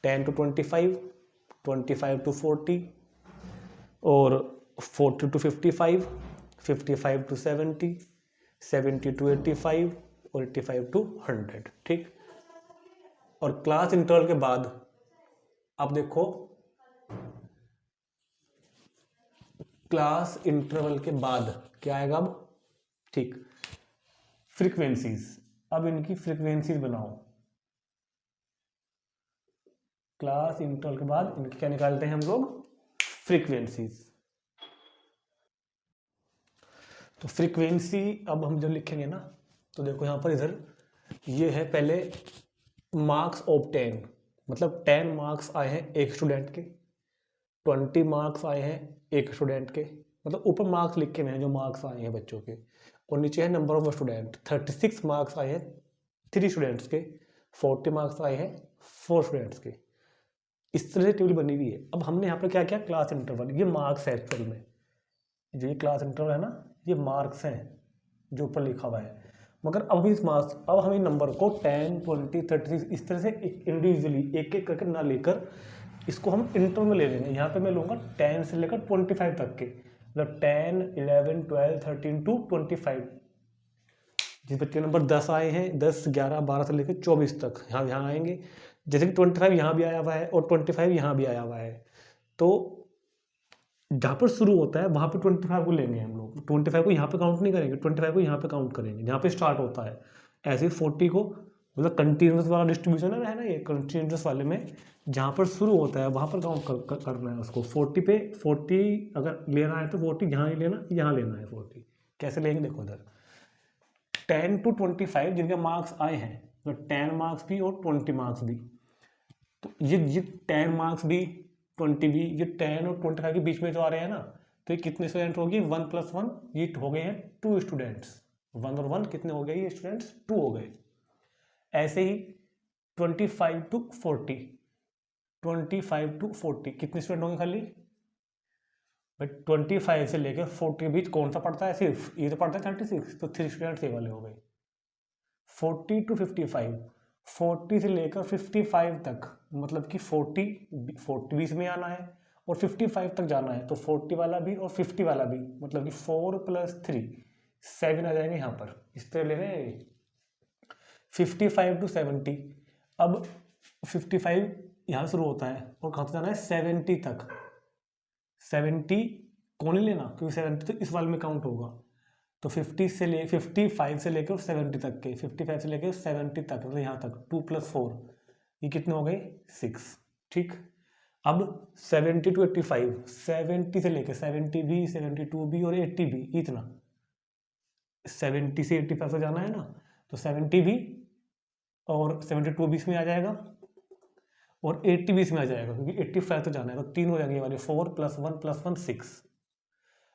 10 to 25, 25 to 40, और 40 to 55, 55 to 70, 70 to 85, और 85 to 100। ठीक, और क्लास इंटरवल के बाद अब देखो, क्लास इंटरवल के बाद क्या आएगा अब, ठीक, फ्रीक्वेंसीज। अब इनकी फ्रीक्वेंसीज बनाओ। क्लास इंटरवल के बाद इनकी क्या निकालते हैं हम लोग, फ्रीक्वेंसीज। तो फ्रीक्वेंसी अब हम जब लिखेंगे ना, तो देखो यहां पर इधर ये है पहले मार्क्स ऑफ 10, मतलब 10 मार्क्स आए हैं एक स्टूडेंट के, 20 मार्क्स आए हैं एक स्टूडेंट के, मतलब ऊपर मार्क्स लिखे हुए हैं जो मार्क्स आए हैं बच्चों के, और नीचे है नंबर ऑफ स्टूडेंट। 36 मार्क्स आए हैं 3 स्टूडेंट्स के, 40 मार्क्स आए हैं 4 स्टूडेंट्स के। इस तरह से टेबल बनी हुई है। अब हमने यहाँ पर क्या किया, क्लास इंटरवल, ये मार्क्स है एक्चुअल में, जो ये क्लास इंटरवल है ना, ये मार्क्स हैं जो ऊपर लिखा हुआ है। मगर अब इस मार्क्स, अब हम इन नंबर को 10, 20, 36 इस तरह से इंडिविजुअली एक एक करके ना लेकर इसको हम इंटरवल में ले लेंगे। यहाँ पे मैं लूँगा 10 से लेकर 25 तक के, मतलब 10, 11, 12, 13 to 25। जिस बच्चे के नंबर 10 आए हैं, 10, 11, 12 से लेकर 24 तक यहाँ आएंगे। जैसे कि 25 यहाँ भी आया हुआ है और 25 यहाँ भी आया हुआ है, तो जहाँ पर शुरू होता है वहाँ पे 25 को लेंगे हम लोग। 25 को यहाँ पे काउंट नहीं करेंगे, 25 को यहाँ पे काउंट करेंगे जहाँ पे स्टार्ट होता है। ऐसे 40 को, मतलब कंटिन्यूस वाला डिस्ट्रीब्यूशन है ना, ये कंटिन्यूस वाले में जहाँ पर शुरू होता है वहाँ पर काउंट करना है उसको। 40 पे 40 अगर लेना है तो 40 यहाँ ही लेना, यहाँ लेना है 40। कैसे लेंगे देखो इधर, 10 to 25 जिनके मार्क्स आए हैं, तो 10 मार्क्स भी और 20 मार्क्स भी, तो ये 10 मार्क्स भी 20 भी, ये 10 और 25 के बीच में जो आ रहे हैं ना, तो ये कितने स्टूडेंट होगी, 1 + 1, ये हो गए हैं 2 स्टूडेंट्स। 1 और 1 कितने हो गए, ये स्टूडेंट्स 2 हो गए। ऐसे ही 25 to 40, 25 to 40 कितने स्टूडेंट होंगे खाली भाई, 25 से लेकर 40 के बीच कौन सा पढ़ता है, सिर्फ ये तो पढ़ता है 36, तो 3 स्टूडेंट्स ये वाले हो गए। 40 to 55, 40 से लेकर 55 तक, मतलब कि 40 बीच में आना है और 55 तक जाना है, तो 40 वाला भी और 50 वाला भी, मतलब कि 4 + 3 7 आ जाएंगे यहाँ पर। इस तरह ले रहे हैं 55 to 70। अब 55 यहाँ शुरू होता है और कहाँ तक जाना है 70 तक, 70 कौन ही लेना, क्योंकि 70 तो इस वाले में काउंट होगा। तो 55 से लेकर 70 तक के, 55 से लेकर 70 तक, मतलब यहाँ तक 2 + 4 ये कितने हो गए 6। ठीक, अब 70 to 85, 70 से लेकर 70 भी, 72 भी और 80 भी, इतना 70 से 85 से जाना है ना, तो 70 भी और 72 भी इसमें आ जाएगा और 80 भी इसमें आ जाएगा, क्योंकि 85 तो जाना है, तो 3 हो जाएंगे वाले 4 + 1 + 1 6।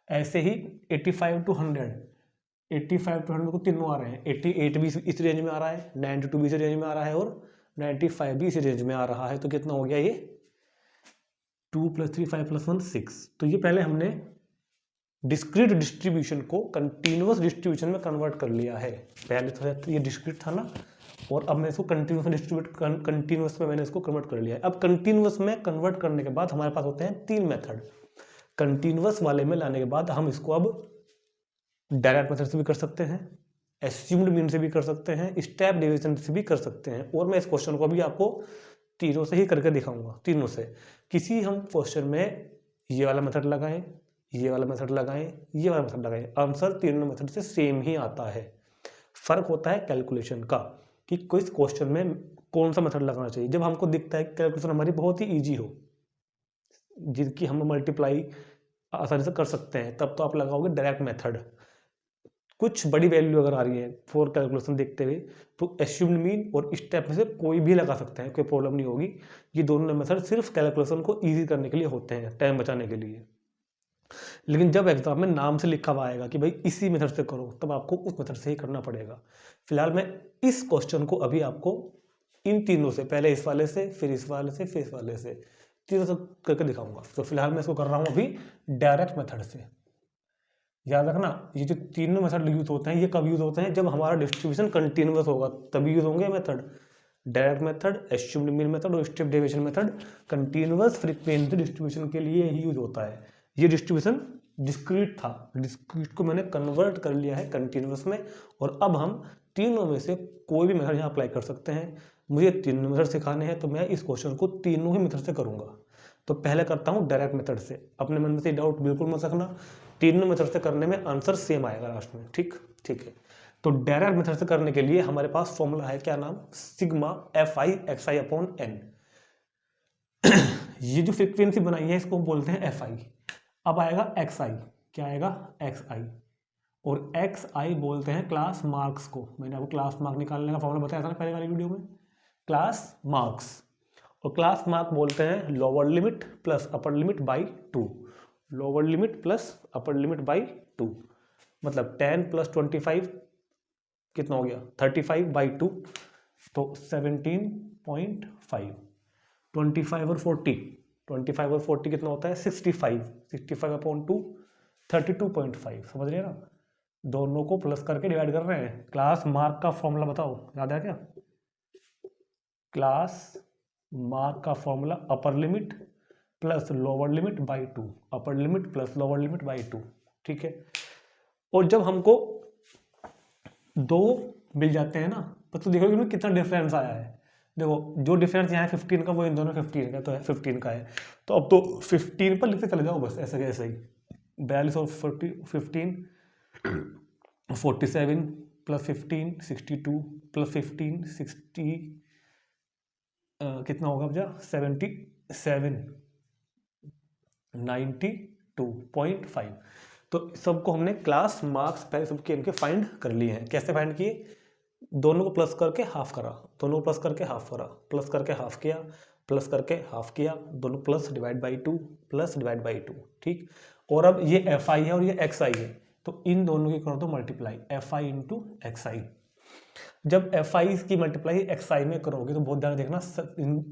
ऐसे ही 85 to 100, 85 to 100 को तीनों आ रहे हैं, 88 भी इस रेंज में आ रहा है, 92 भी इस रेंज में आ रहा है और 95 भी इस रेंज में आ रहा है। तो कितना हो गया ये 2 + 3 5 + 1 6। तो ये पहले हमने डिस्क्रीट डिस्ट्रीब्यूशन को कंटिन्यूअस डिस्ट्रीब्यूशन में कन्वर्ट कर लिया है। पहले तो ये डिस्क्रीट था ना, और अब मैं इसको कंटिन्यूअस में मैंने इसको कन्वर्ट कर लिया है। अब कंटिन्यूअस में कन्वर्ट करने के बाद हमारे पास होते हैं 3 मेथड। कंटिन्यूअस वाले में लाने के बाद हम इसको अब डायरेक्ट मेथड से भी कर सकते हैं, एस्यूम्ड मीन से भी कर सकते हैं, स्टेप डेविएशन से भी कर सकते हैं। और मैं इस क्वेश्चन को भी आपको तीनों से ही करके दिखाऊंगा, तीनों से। किसी हम क्वेश्चन में ये वाला मेथड लगाएं, ये वाला मेथड लगाएं, ये वाला मेथड लगाएं, आंसर तीनों मेथड से सेम ही आता है। फर्क होता है कैलकुलेशन का, कि कोई क्वेश्चन में कौन सा मेथड लगाना चाहिए। जब हमको दिखता है कि कैलकुलेशन हमारी बहुत ही ईजी हो, जिनकी हम मल्टीप्लाई आसानी से कर सकते हैं, तब तो आप लगाओगे डायरेक्ट मेथड। कुछ बड़ी वैल्यू अगर आ रही है फॉर कैलकुलेशन देखते हुए, तो एस्यूम्ड मीन और स्टेप में से कोई भी लगा सकते हैं, कोई प्रॉब्लम नहीं होगी। ये दोनों मेथड सिर्फ कैलकुलेशन को ईजी करने के लिए होते हैं, टाइम बचाने के लिए। लेकिन जब एग्जाम में नाम से लिखा हुआ आएगा कि भाई इसी मेथड से करो, तब आपको उस मेथड से ही करना पड़ेगा। फिलहाल मैं इस क्वेश्चन को अभी आपको इन तीनों से, पहले इस वाले से, फिर इस वाले से, फिर इस वाले से, तीनों से करके दिखाऊंगा। तो फिलहाल मैं इसको कर रहा हूँ अभी डायरेक्ट मेथड से। याद रखना, ये जो तीनों मेथड यूज होते हैं, ये कब यूज होते हैं, जब हमारा डिस्ट्रीब्यूशन कंटिन्यूअस होगा, तभी यूज होंगे method. Direct method, assumed mean method और step deviation method continuous frequency distribution के लिए ही यूज होता है। ये डिस्ट्रीब्यूशन डिस्क्रीट था, डिस्क्रीट को मैंने कन्वर्ट कर लिया है कंटिन्यूअस में, और अब हम तीनों में से कोई भी मेथड यहाँ अप्लाई कर सकते हैं। मुझे तीनों मेथड सिखाने हैं, तो मैं इस क्वेश्चन को तीनों ही मेथड से करूँगा। तो पहले करता हूँ डायरेक्ट मेथड से। अपने मन में से डाउट बिल्कुल मत रखना, तीनों मेथड से करने में आंसर सेम आएगा लास्ट में। ठीक है। तो डायरेक्ट मेथड से करने के लिए हमारे पास फॉर्मूला है, क्या नाम, सिग्मा fi xi/n। ये जो फ्रीक्वेंसी बनाई है इसको बोलते हैं fi। अब आएगा xi, क्या आएगा xi, और xi बोलते हैं क्लास मार्क्स को। मैंने आपको क्लास मार्क निकालने का फॉर्मूला बताया था ना पहले वाली वीडियो में, क्लास मार्क्स। और क्लास मार्क बोलते हैं lower limit plus upper limit by 2, lower limit plus upper limit by 2, मतलब 10 + 25 कितना हो गया 35/2, तो 17.5। 25 और 40 कितना होता है 65, 65/2 32.5। समझ रहे हैं ना, दोनों को प्लस करके डिवाइड कर रहे हैं। क्लास मार्क का फॉर्मूला बताओ, याद है क्या, क्लास मार्क का formula upper limit plus lower limit by 2, upper limit plus lower limit by 2। ठीक है। और जब हमको दो मिल जाते हैं ना, तो देखो कि कितना डिफरेंस आया है। देखो जो डिफरेंस यहाँ है 15 का, वो इन दोनों 15 का, तो है 15 का है। तो अब तो 15 पर लिखते चले जाओ बस, ऐसे कैसे ही 42 और 15 47 + 15 62 + 15 60 कितना होगा भैया 77 92.5। तो सबको हमने क्लास मार्क्स पहले सबके इनके फाइंड कर लिए हैं। कैसे फाइंड किए, दोनों को प्लस करके हाफ करा, दोनों को प्लस करके हाफ करा, प्लस करके हाफ किया, प्लस करके हाफ किया, दोनों plus divide by 2, plus divide by 2। ठीक। और अब ये fi है और ये xi है, तो इन दोनों की कर दो मल्टीप्लाई, fi × xi। जब fi की मल्टीप्लाई xi में करोगे तो बहुत ध्यान देखना,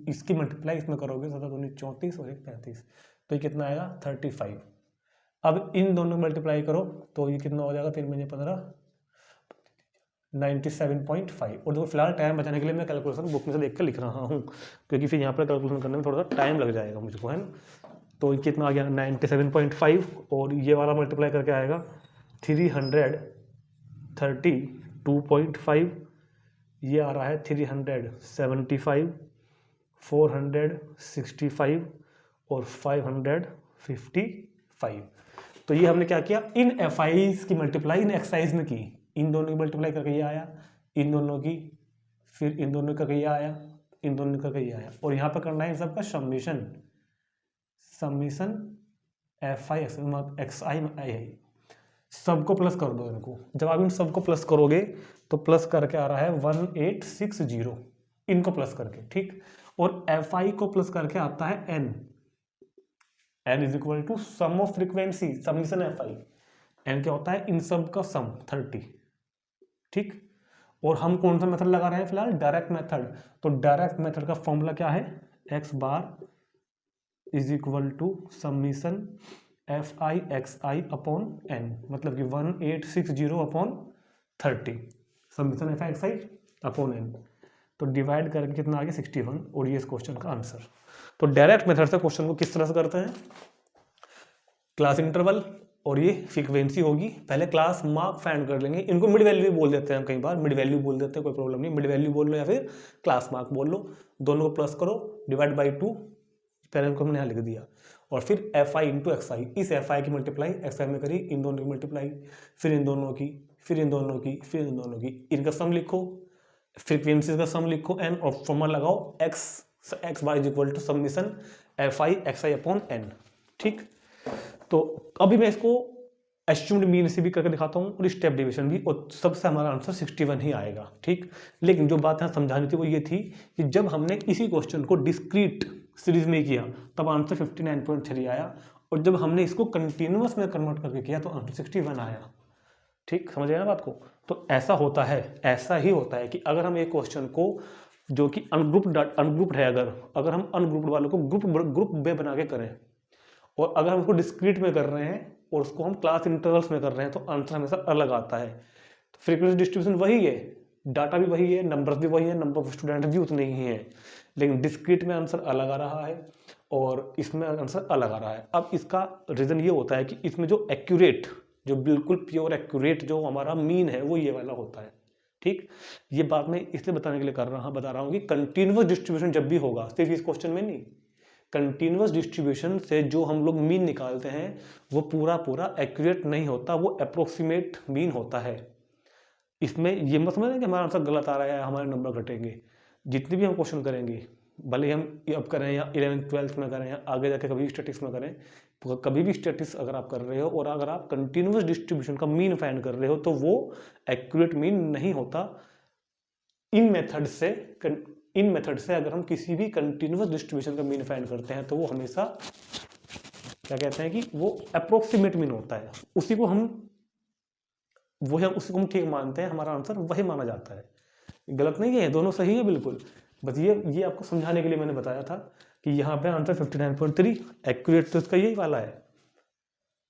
इसकी मल्टीप्लाई इसमें करोगे 7 दूनी 34 और 1 35, तो ये कितना आएगा 35। अब इन दोनों मल्टीप्लाई करो तो ये कितना हो जाएगा 3 × 15 97.5। और देखो फिलहाल टाइम बचाने के लिए मैं कैलकुलेशन बुक में से देख कर लिख रहा हूँ, क्योंकि फिर यहाँ पर कैलकुलेशन करने में थोड़ा सा टाइम लग जाएगा मुझको, है ना। तो ये कितना आ गया 97.5, और ये वाला मल्टीप्लाई करके आएगा 332.5, ये आ रहा है 375, 465 और 515। 55। तो ये हमने क्या किया, इन एफ आईज की मल्टीप्लाई इन एक्साइज में की, इन दोनों की मल्टीप्लाई करके ये आया, इन दोनों की, फिर इन दोनों का ये आया, इन दोनों का ये आया, और यहाँ पर करना है इन सबका summation, summation F I x i i, सबको प्लस कर दो इनको। जब आप इन सबको प्लस करोगे तो प्लस करके आ रहा है 1860, इनको प्लस करके, ठीक। और एफ आई को प्लस करके आता है N, N is equal to sum of frequency summation F I, N क्या होता है, इन सब का सम 30, ठीक। और हम कौन सा मेथड लगा रहे हैं फिलहाल, डायरेक्ट मेथड। तो डायरेक्ट मेथड का फॉर्मूला क्या है, X bar is equal to summation F I x I upon N, मतलब कि 1860 upon 30, summation F I x I upon N. तो डिवाइड करके कितना आ गया 61, और ये इस क्वेश्चन का आंसर। तो डायरेक्ट मेथड से क्वेश्चन को किस तरह से करते हैं, क्लास इंटरवल और ये फ्रीक्वेंसी होगी, पहले क्लास मार्क फाइंड कर लेंगे, इनको मिड वैल्यू भी बोल देते हैं हम, कई बार मिड वैल्यू बोल देते हैं, कोई प्रॉब्लम नहीं, मिड वैल्यू बोल लो या फिर क्लास मार्क बोल लो, दोनों को प्लस करो, डिवाइड बाई 2, पहले इनको हमने यहाँ लिख दिया, और फिर एफ आई इंटू एक्स आई, इस एफ आई की मल्टीप्लाई एक्स आई में करी, इन दोनों की मल्टीप्लाई, फिर इन दोनों की, फिर इन दोनों की, फिर इन दोनों की, इनका सम लिखो, फ्रीक्वेंसी का सम लिखो एन, और फॉर्मूला लगाओ X bar is equal to summation F I x I upon N, ठीक। तो अभी मैं इसको एस्यूम्ड मीन से भी करके दिखाता हूँ और स्टेप डिवीजन भी, और सबसे हमारा आंसर 61 ही आएगा, ठीक। लेकिन जो बात यहाँ समझानी थी वो ये थी कि जब हमने इसी क्वेश्चन को डिस्क्रीट सीरीज में किया तब आंसर 59.3 आया, और जब हमने इसको कंटिन्यूअस में कन्वर्ट करके किया तो आंसर 61 आया, ठीक। समझ आया ना बात को। तो ऐसा होता है, ऐसा ही होता है कि अगर हम एक क्वेश्चन को जो कि अनग्रुप्ड है, अगर हम अनग्रुप्ड वालों को ग्रुप में बना के करें, और अगर हम उसको डिस्क्रीट में कर रहे हैं और उसको हम क्लास इंटरवल्स में कर रहे हैं तो आंसर हमेशा अलग आता है। तो फ्रीक्वेंसी डिस्ट्रीब्यूशन वही है, डाटा भी वही है, नंबर्स भी वही है, नंबर ऑफ स्टूडेंट भी उतने ही हैं, लेकिन डिस्क्रीट में आंसर अलग आ रहा है और इसमें आंसर अलग आ रहा है। अब इसका रीज़न ये होता है कि इसमें जो एक्यूरेट, जो बिल्कुल प्योर एक्यूरेट जो हमारा मीन है वो ये वाला होता है, ठीक। ये बात मैं इसलिए बताने के लिए बता रहा हूँ कि कंटिन्यूअस डिस्ट्रीब्यूशन जब भी होगा, सिर्फ इस क्वेश्चन में नहीं, कंटिन्यूअस डिस्ट्रीब्यूशन से जो हम लोग मीन निकालते हैं वो पूरा एक्यूरेट नहीं होता, वो अप्रोक्सीमेट मीन होता है। इसमें ये मत समझना कि हमारा आंसर गलत आ रहा है, हमारे नंबर घटेंगे। जितने भी हम क्वेश्चन करेंगे, भले हम अब करें या 11th-12th में करें या आगे जाके कभी स्टैटिस्टिक्स में करें, तो कभी भी स्टैटिस्टिक्स अगर आप कर रहे हो और अगर आप कंटिन्यूअस डिस्ट्रीब्यूशन का मीन फाइंड कर रहे हो तो वो एक्यूरेट मीन नहीं होता। इन मेथड से अगर हम किसी भी कंटिन्यूअस डिस्ट्रीब्यूशन का मीन फाइंड करते हैं तो वो हमेशा क्या कहते हैं कि वो अप्रोक्सीमेट मीन होता है, उसी को हम ठीक मानते हैं, हमारा आंसर वही माना जाता है। गलत नहीं है, दोनों सही है बिल्कुल। बस ये आपको समझाने के लिए मैंने बताया था कि यहाँ पे आंसर 59.3 एक्यूरेट तो इसका यही वाला है।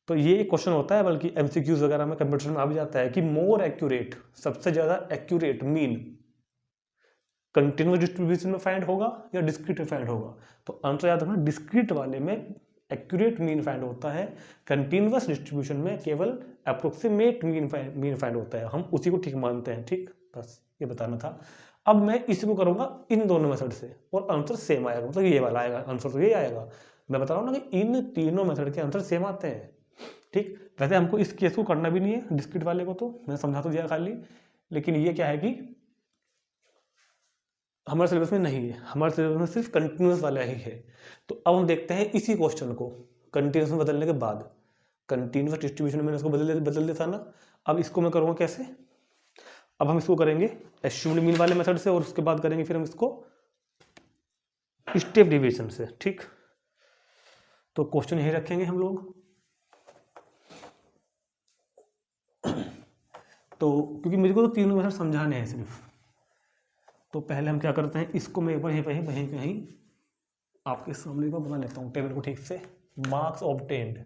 तो ये एक क्वेश्चन होता है, बल्कि एमसीक्यूज वगैरह में कंप्यूटर में आ भी जाता है कि मोर एक्यूरेट, सबसे ज्यादा एक्यूरेट मीन कंटिन्यूअस डिस्ट्रीब्यूशन में फाइंड होगा या डिस्क्रीट में फाइंड होगा। तो आंसर याद रखना, डिस्क्रीट वाले में एक्यूरेट मीन फाइंड होता है, कंटिन्यूअस डिस्ट्रीब्यूशन में केवल अप्रोक्सीमेट मीन फाइंड होता है, हम उसी को ठीक मानते हैं, ठीक। बस ये बताना था। अब मैं इसी को करूंगा इन दोनों मेथड से और आंसर सेम आएगा, मतलब ये वाला आएगा, आंसर तो ये आएगा। मैं बता रहा हूँ ना कि इन तीनों मेथड के आंसर सेम आते हैं, ठीक। वैसे हमको इस केस को करना भी नहीं है डिस्क्रीट वाले को, तो मैंने समझा तो दिया खाली, लेकिन ये क्या है कि हमारे सिलेबस में नहीं है, हमारे सिलेबस में सिर्फ कंटिन्यूअस वाला ही है। तो अब हम देखते हैं इसी क्वेश्चन को कंटिन्यूअस में बदलने के बाद, कंटिन्यूअस डिस्ट्रीब्यूशन में मैंने इसको बदल दिया था ना, अब इसको मैं करूँगा कैसे। अब हम इसको करेंगे एस्यूम्ड मीन वाले मेथड से और उसके बाद करेंगे फिर हम इसको स्टेप डिवीजन से, ठीक। तो क्वेश्चन यही रखेंगे हम लोग। तो क्योंकि मुझे को तो तीनों मेथड समझाने हैं सिर्फ, तो पहले हम क्या करते हैं, इसको मैं एक बार वहीं कहीं आपके सामने को बना लेता हूँ टेबल को ठीक से। मार्क्स ऑब्टेन्ड,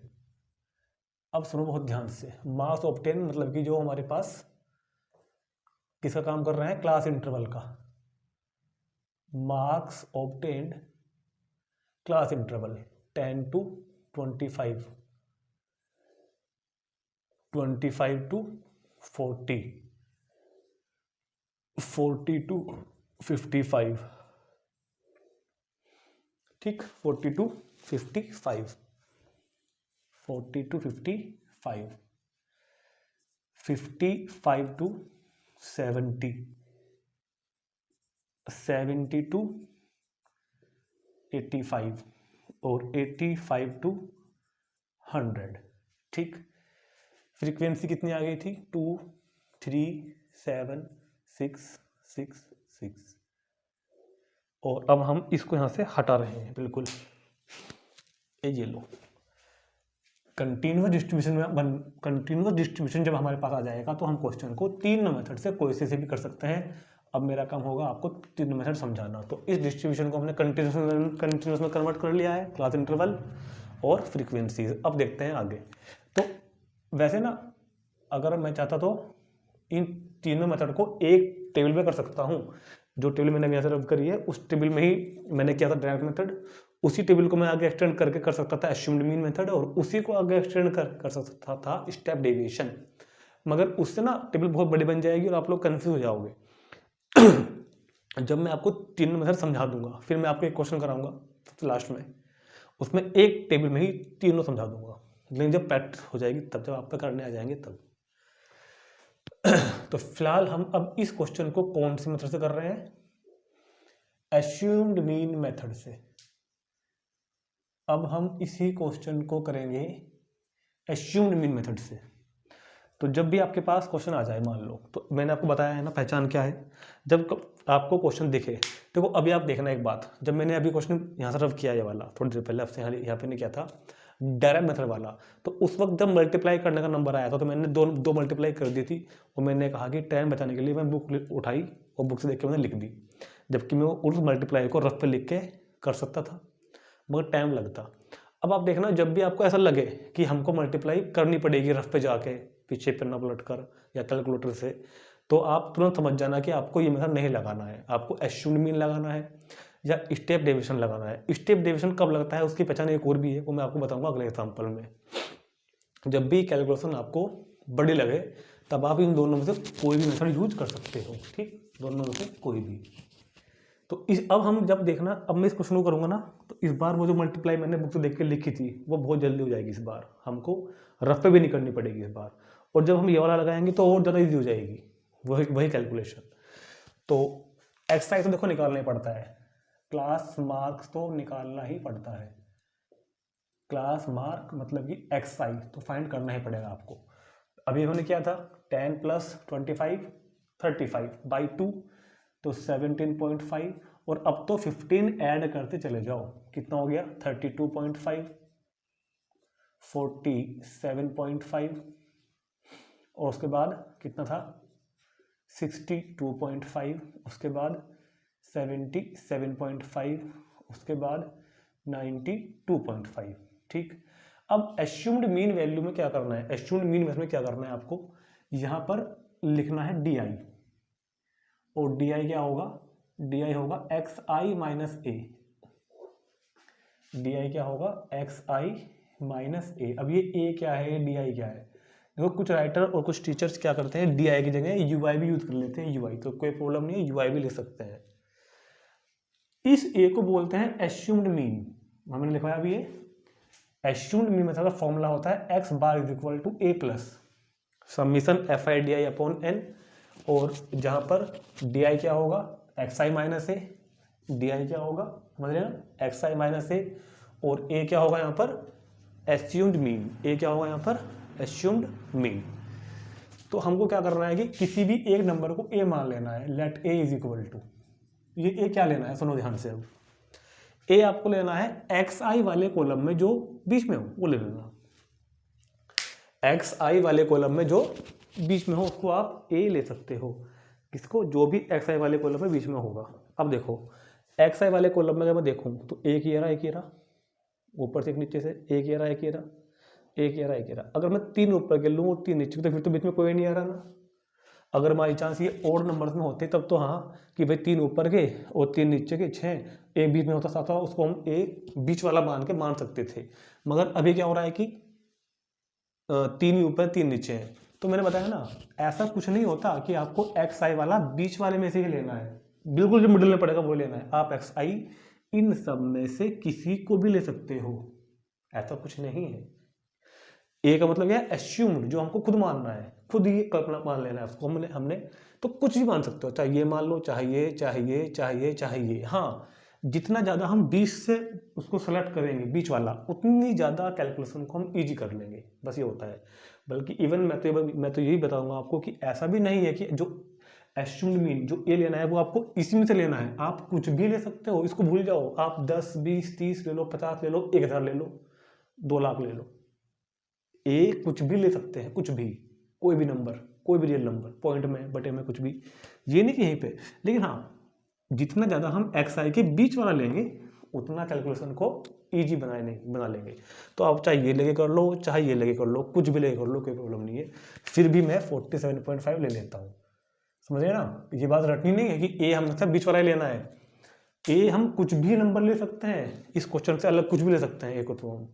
अब सुनो बहुत ध्यान से, मार्क्स ऑब्टेन मतलब कि जो हमारे पास किसका काम कर रहे हैं, क्लास इंटरवल का। Marks obtained class interval 10 to 25, 25 to 40, 40 to 55, ठीक, 40 to 55। 40 to 55, 55 to 70, 70 to 85 और 85 टू 100। ठीक, फ्रीक्वेंसी कितनी आ गई थी? 2 3 7 6 6 6। और अब हम इसको यहाँ से हटा रहे हैं बिल्कुल, ये लो। कंटिन्यूअस डिस्ट्रीब्यूशन जब हमारे पास आ जाएगा तो हम क्वेश्चन को तीन मेथड से कोई से भी कर सकते हैं। अब मेरा काम होगा आपको तीन मेथड समझाना। तो इस डिस्ट्रीब्यूशन को हमने कंटिन्यूअस में कन्वर्ट कर लिया है, क्लास इंटरवल और फ्रीक्वेंसीज। अब देखते हैं आगे। तो वैसे ना अगर मैं चाहता तो इन तीनों मेथड को एक टेबल में कर सकता हूँ। जो टेबल मैंने यहाँ से रब करी है उस टेबल में ही मैंने किया था डायरेक्ट मेथड, उसी टेबल को मैं आगे एक्सटेंड करके कर सकता था एज्यूम्ड मीन मेथड, और उसी को आगे एक्सटेंड कर सकता था स्टेप डेविएशन। मगर उससे ना टेबल बहुत बड़ी बन जाएगी और आप लोग कंफ्यूज हो जाओगे। जब मैं आपको तीन मेथड समझा दूंगा फिर मैं आपको एक क्वेश्चन कराऊंगा सबसे लास्ट में, उसमें एक टेबल में ही तीनों समझा दूंगा। लेकिन जब प्रैक्टिस हो जाएगी तब, जब आप पे करने आ जाएंगे तब। तो फिलहाल हम अब इस क्वेश्चन को कौन सी मेथड से कर रहे हैं? एज्यूम्ड मीन मेथड से। अब हम इसी क्वेश्चन को करेंगे एज्यूम्ड मीन मेथड से। तो जब भी आपके पास क्वेश्चन आ जाए, मान लो, तो मैंने आपको बताया है ना पहचान क्या है। जब आपको क्वेश्चन दिखे, देखो अभी आप देखना एक बात, जब मैंने अभी क्वेश्चन यहाँ से रफ किया ये वाला थोड़ी देर पहले आपसे यहाँ पे नहीं किया था डायरेक्ट मेथड वाला, तो उस वक्त जब मल्टीप्लाई करने का नंबर आया था तो मैंने दो मल्टीप्लाई कर दी थी और मैंने कहा कि टाइम बचाने के लिए मैं बुक उठाई और बुक से देख के मैंने लिख दी, जबकि मैं उस मल्टीप्लाई को रफ पे लिख के कर सकता था मगर टाइम लगता। अब आप देखना जब भी आपको ऐसा लगे कि हमको मल्टीप्लाई करनी पड़ेगी रफ पे जाके पीछे पन्ना पलट कर या कैलकुलेटर से, तो आप तुरंत समझ जाना कि आपको ये मेथड नहीं लगाना है, आपको एज्यूम्ड मीन लगाना है या स्टेप डेविएशन लगाना है। स्टेप डेविएशन कब लगता है उसकी पहचान एक और भी है, वो मैं आपको बताऊंगा अगले एग्जाम्पल में। जब भी कैलकुलेशन आपको बड़ी लगे तब आप इन दोनों में से कोई भी मेथड यूज कर सकते हो। ठीक, दोनों में से कोई भी। तो अब हम जब देखना, अब मैं इस क्वेश्चन को करूंगा ना, तो इस बार वो जो मल्टीप्लाई मैंने बुक से देख के लिखी थी वो बहुत जल्दी हो जाएगी। इस बार हमको रफ पे भी नहीं करनी पड़ेगी इस बार, और जब हम ये वाला लगाएंगे तो और ज़्यादा ईजी हो जाएगी वही कैलकुलेशन। तो एक्सरसाइज तो देखो निकालना ही पड़ता है, क्लास मार्क्स तो निकालना ही पड़ता है। क्लास मार्क मतलब कि एक्सआई तो फाइंड करना ही पड़ेगा आपको। अभी हमने किया था 10 + 25 35 बाई 2 तो 17.5, और अब तो 15 ऐड करते चले जाओ, कितना हो गया 32.5 47.5 और उसके बाद कितना था 62.5, उसके बाद 77.5, उसके बाद 92.5। ठीक, अब एज्यूम्ड मीन वैल्यू में क्या करना है, एज्यूम्ड मीन वैल्यू में क्या करना है आपको, यहां पर लिखना है डी आई, और डी आई क्या होगा, डी आई होगा X I minus A. D I क्या होगा एक्स आई माइनस ए। अब ये ए क्या है, डी आई क्या है, देखो कुछ राइटर और कुछ टीचर्स क्या करते हैं डी आई की जगह यू आई भी यूज कर लेते हैं, यू आई, तो कोई प्रॉब्लम नहीं है, यू आई भी ले सकते हैं। इस ए को बोलते हैं एज्यूम्ड मीन, हमने लिखवाया अभी ये एज्यूम्ड मीन मेथड का फॉर्मूला होता है X bar is equal to A plus summation F I D I upon N, और जहां पर डी आई क्या होगा X I minus A, D I क्या होगा समझ रहे ना एक्स आई माइनस ए, और ए क्या होगा यहाँ पर एज्यूम्ड मीन, ए क्या होगा यहाँ पर एज्यूम्ड मीन। तो हमको क्या करना है कि किसी भी एक नंबर को ए मान लेना है, let A is equal to, ये ए क्या लेना है सुनो ध्यान से, अब ए आपको लेना है एक्स आई वाले कॉलम में जो बीच में हो वो ले लेना, एक्स आई वाले कॉलम में जो बीच में हो उसको आप ए ले सकते हो, किसको, जो भी एक्स आई वाले कॉलम में बीच में होगा। अब देखो एक्स आई वाले कॉलम में अगर मैं देखूं तो एक ये रहा, एक ये रहा, ऊपर से एक नीचे से एक ये रहा, एक ये रहा, एक ये रहा, एक ये रहा। अगर मैं 3 ऊपर के लूँ और 3 नीचे, तो फिर तो बीच में कोई नहीं आ रहा ना। अगर बाई चांस ये ओड नंबर्स में होते तब तो हाँ कि भाई 3 ऊपर के और 3 नीचे के 6, एक बीच में होता 7, उसको हम एक बीच वाला मान के मान सकते थे। मगर अभी क्या हो रहा है कि 3 ऊपर 3 नीचे हैं, तो मैंने बताया ना ऐसा कुछ नहीं होता कि आपको एक्स आई वाला बीच वाले में से ही लेना है, बिल्कुल जो मिडिल में पड़ेगा वो लेना है। आप एक्स आई इन सब में से किसी को भी ले सकते हो, ऐसा कुछ नहीं है। ए का मतलब क्या है, एस्यूम्ड, जो हमको खुद मानना है, खुद ये कल्पना मान लेना है उसको हमने तो कुछ भी मान सकते हो, चाहे ये मान लो, चाहे ये, चाहे ये, चाहे ये, चाहे ये। हाँ, जितना ज़्यादा हम 20 से उसको सेलेक्ट करेंगे बीच वाला, उतनी ज़्यादा कैलकुलेशन को हम ईजी कर लेंगे, बस ये होता है। बल्कि इवन मैं तो यही बताऊंगा आपको कि ऐसा भी नहीं है कि जो एस्यूम्ड मीन जो ए लेना है वो आपको इसी में से लेना है, आप कुछ भी ले सकते हो, इसको भूल जाओ। आप 10, 20, 30 ले लो, 50 ले लो, 1000 ले लो, 2 लाख ले लो, ए कुछ भी ले सकते हैं, कुछ भी, कोई भी नंबर, कोई भी रियल नंबर, पॉइंट में, बटे में, कुछ भी, ये नहीं कि यहीं पे। लेकिन हाँ, जितना ज़्यादा हम एक्स आई के बीच वाला लेंगे उतना कैलकुलेशन को ईजी बना लेंगे। तो आप चाहे ये लेके कर लो, चाहे ये लेके कर लो, कुछ भी लेके कर लो, कोई प्रॉब्लम नहीं है। फिर भी मैं 47.5 ले लेता हूँ, समझिए ना। ये बात रटनी नहीं है कि ए हम सब बीच वाला ही लेना है। ए हम कुछ भी नंबर ले सकते हैं, इस क्वेश्चन से अलग कुछ भी ले सकते हैं ए को, तो हम,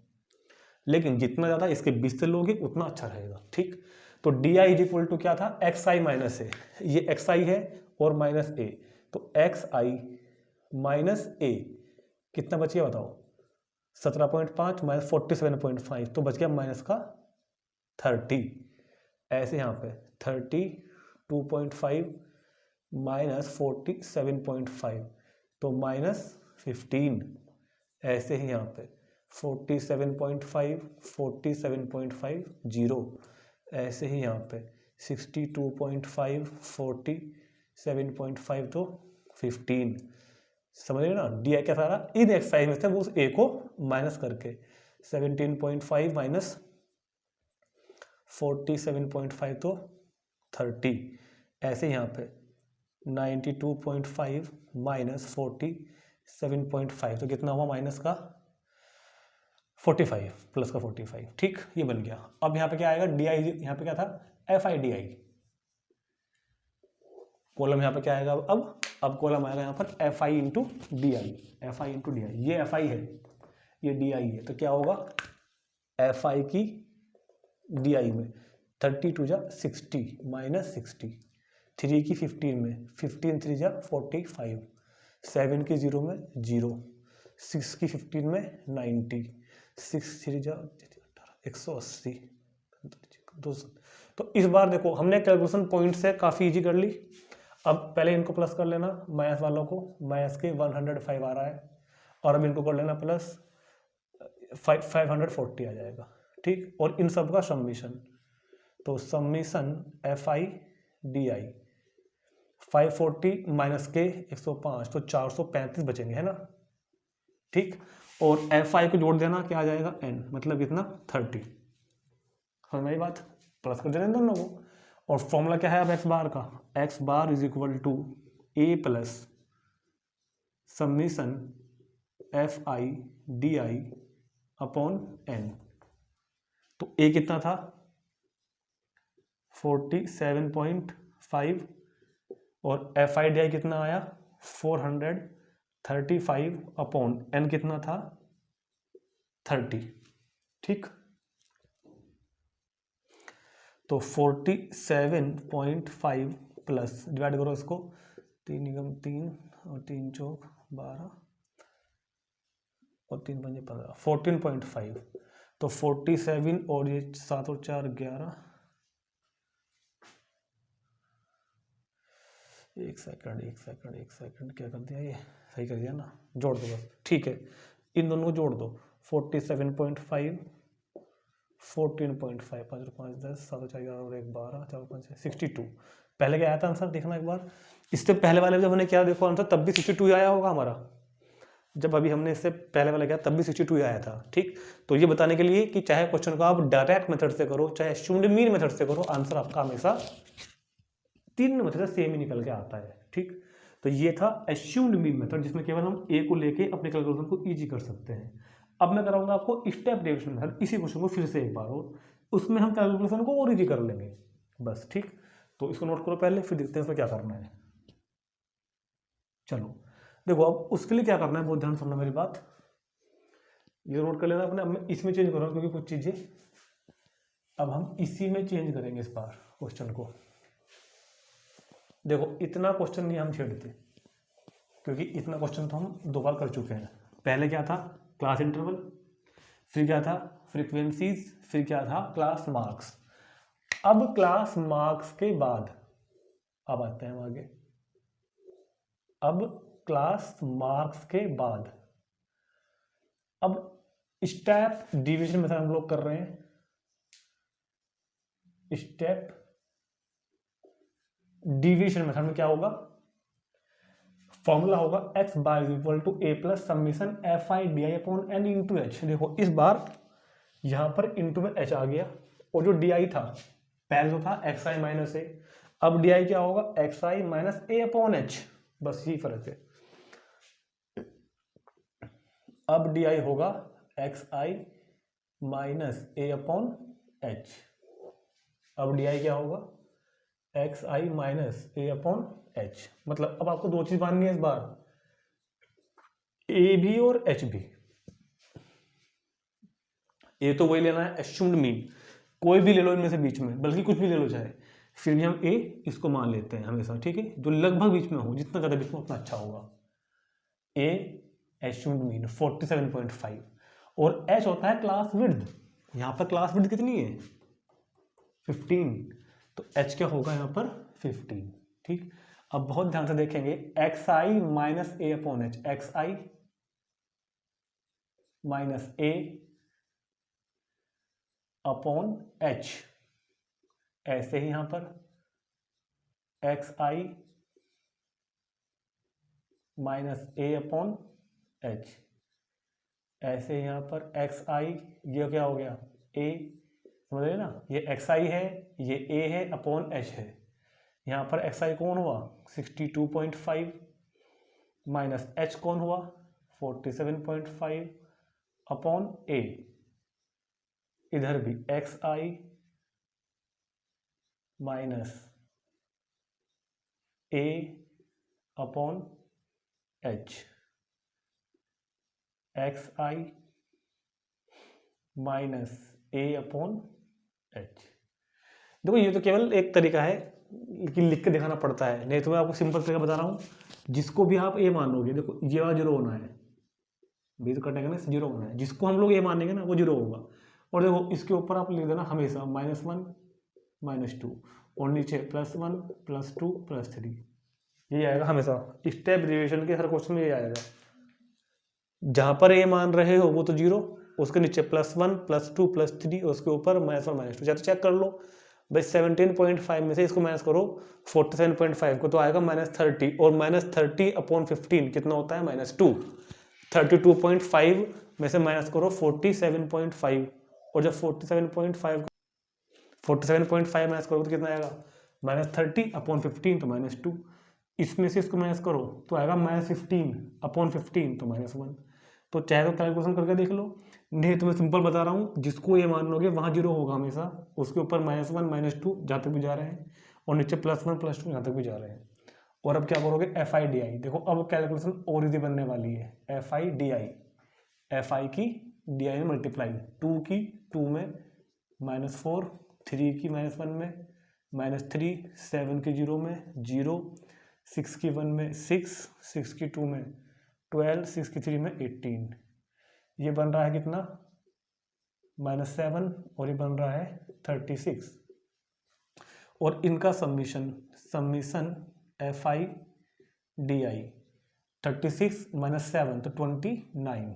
लेकिन जितना ज़्यादा इसके बीच से लोगे उतना अच्छा रहेगा, ठीक। तो D I is equal to क्या था, एक्स आई माइनस ए, ये एक्स आई है और माइनस ए, तो एक्स आई माइनस ए कितना बच गया बताओ, 17.5 माइनस 47.5, तो बच गया माइनस का 30। ऐसे यहाँ पे 32.5 माइनस 47.5, तो माइनस 15। ऐसे ही यहाँ पे 47.5, 47.5, 0। ऐसे ही यहाँ पे 62.5, 47.5, तो 15। समझ रहे ना, डी आई क्या सारा इन एक्सरसाइज में से वो ए को माइनस करके 17.5 माइनस 47.5, तो 30। ऐसे यहाँ पे 92.5 माइनस 47.5, तो कितना हुआ माइनस का 45 प्लस का 45, ठीक, ये बन गया। अब यहाँ पे क्या आएगा, डी आई, यहाँ पे क्या था, F I D I, column यहाँ पे क्या आएगा अब कॉलम आएगा यहाँ पर F I into D I, F I into D I, ये एफ आई है, ये डी आई है, तो क्या होगा एफ आई की डी आई में 32 जा 60 माइनस 60, 3 की 15 में 15 3 जा 45, 7 की 0 में 0, 6 की 15 में 90, 6 3 जा 180, 200। तो इस बार देखो हमने कैलकुलेशन पॉइंट से काफ़ी इजी कर ली। अब पहले इनको प्लस कर लेना, माइनस वालों को, माइनस के 105 आ रहा है, और अब इनको कर लेना प्लस 540 आ जाएगा, ठीक। और इन सब का समीशन, तो summation F I D I 540 minus के 105, तो 435 बचेंगे, है ना, ठीक। और एफ आई को जोड़ देना, क्या आ जाएगा एन, मतलब कितना 30। समझ में आई बात, प्लस कर देना दोनों को। और फॉर्मूला क्या है अब एक्स बार का, X bar is equal to A plus summation F I D I upon N. तो ए कितना था 47.5 और एफ आई डी आई कितना आया 435 अपॉन एन कितना था 30, ठीक। तो 47.5 प्लस, डिवाइड करो इसको, 3 एकम 3 और 3 चौक 12 और 3 पंजे 15, 14.5। तो 47 और ये 7 और 4 11, एक सेकंड क्या कर दिया, ये सही कर दिया ना, जोड़ दो बस, ठीक है। इन दोनों को जोड़ दो, 47.5 14.5, 5 और 5 10, 7 और 4 11 और 1 12, 4 और 5 62। पहले क्या आया था आंसर, देखना एक बार। इससे पहले वाले जब हमने क्या देखो आंसर, तब भी 62 आया होगा हमारा, जब अभी हमने इससे पहले वाला किया तब भी 62 आया था, ठीक। तो ये बताने के लिए कि चाहे क्वेश्चन को आप डायरेक्ट मेथड से करो, चाहे एस्यूम्ड मीन मेथड से करो, आंसर आपका हमेशा 3 मेथड से सेम ही निकल के आता है, ठीक। तो ये था एस्यूम्ड मीन मेथड, जिसमें केवल हम ए को लेके अपने कैलकुलेशन को ईजी कर सकते हैं। अब मैं कराऊंगा आपको स्टेप डेविएशन मेथड, इसी क्वेश्चन को फिर से एक बार, और उसमें हम कैलकुलेशन को और ईजी कर लेंगे बस, ठीक। तो इसको नोट करो पहले, फिर देखते हैं इसमें क्या करना है। चलो देखो, अब उसके लिए क्या करना है, बहुत ध्यान सुनना मेरी बात, ये नोट कर लेना अपने। अब मैं इसमें चेंज कर रहा हूँ क्योंकि कुछ चीजें अब हम इसी में चेंज करेंगे इस बार क्वेश्चन को। देखो इतना क्वेश्चन नहीं हम छेड़ते, क्योंकि इतना क्वेश्चन तो हम 2 बार कर चुके हैं। पहले क्या था, क्लास इंटरवल, फिर क्या था फ्रीक्वेंसीज, फिर क्या था क्लास मार्क्स। अब क्लास मार्क्स के बाद अब आते हैं हम आगे। अब क्लास मार्क्स के बाद अब स्टेप डिवीजन मेथड हम लोग कर रहे हैं। स्टेप डिवीजन मेथड में क्या होगा, फॉर्मूला होगा x bar is equal to a plus summation F I D I upon N into H. देखो इस बार यहां पर इंटू में h आ गया, और जो डी आई था पहले जो था एक्स आई माइनस ए, अब डी आई क्या होगा X I minus A upon H, बस यही फर्क है। अब डी आई होगा X I minus A upon H. अब डी आई क्या होगा X I minus A upon H. मतलब अब आपको दो चीज माननी है इस बार, ए भी और एच भी। ए तो वही लेना है एस्यूम्ड मीन, कोई भी ले लो इनमें से बीच में, बल्कि कुछ भी ले लो चाहे, फिर भी हम ए इसको मान लेते हैं हमेशा, ठीक है, जो लगभग बीच में हो, जितना ज्यादा बीच में उतना अच्छा होगा। ए एस्यूम्ड मीन 47.5 और एच होता है क्लास विड्थ। यहां पर क्लास विड्थ कितनी है 15, तो एच क्या होगा यहां पर 15, ठीक। अब बहुत ध्यान से देखेंगे, x I minus A upon H, x I minus A upon H, ऐसे ही यहां पर x I minus A upon H, ऐसे यहां पर एक्स आई, ये क्या हो गया ए, समझ रहे ना, ये एक्स आई है, ये ए है अपॉन एच है। यहाँ पर एक्स आई कौन हुआ 62.5 माइनस एच कौन हुआ 47.5 अपॉन ए, इधर भी x I minus A upon H, x I minus A upon H. देखो ये तो केवल एक तरीका है, लेकिन लिख के दिखाना पड़ता है, नहीं तो मैं आपको सिंपल तरीका बता रहा हूँ, जिसको भी आप ए मानोगे, देखो ये वाला जीरो होना है, बीच कटेगा ना, जीरो होना है, जिसको हम लोग ए मानेंगे ना वो जीरो होगा। और देखो इसके ऊपर आप लिख देना हमेशा -1 -2, और नीचे +1 +2 +3, यही आएगा हमेशा स्टेप डिवीजन के हर क्वेश्चन में, ये आएगा। जहां पर ए मान रहे हो वो तो जीरो, उसके नीचे +1 +2 +3, उसके ऊपर -1 -2, चाहे तो चेक कर लो भाई 17.5 में से इसको माइनस करो 47.5 को, तो आएगा -30, और -30 अपॉन 15 कितना होता है -2, 32.5 में से माइनस करो 47.5, और जब 47.5 माइनस करोगे तो कितना आएगा -30 अपॉन 15 तो -2, इसमें से इसको माइनस करो तो आएगा -15 अपॉन 15 तो -1। तो चाहे तो कैलकुलेशन करके देख लो, नहीं तो मैं सिंपल बता रहा हूँ, जिसको ये मान लोगे वहाँ जीरो होगा हमेशा, उसके ऊपर -1 -2 जहाँ तक भी जा रहे हैं, और नीचे +1 +2 जहाँ तक भी जा रहे हैं। और अब क्या करोगे एफ आई डी आई, देखो अब कैलकुलेशन और इजी बनने वाली है। F I D I, F I की डी आई में मल्टीप्लाई, 2 की 2 में -4, 3 की -1 में -3, 7 की 0 में 0, 6 की 1 में 6, 6 की 2 में 12, 6 की 3 में 18, ये बन रहा है कितना -7, और ये बन रहा है 36, और इनका summation F I D I 36 - 7 तो 29,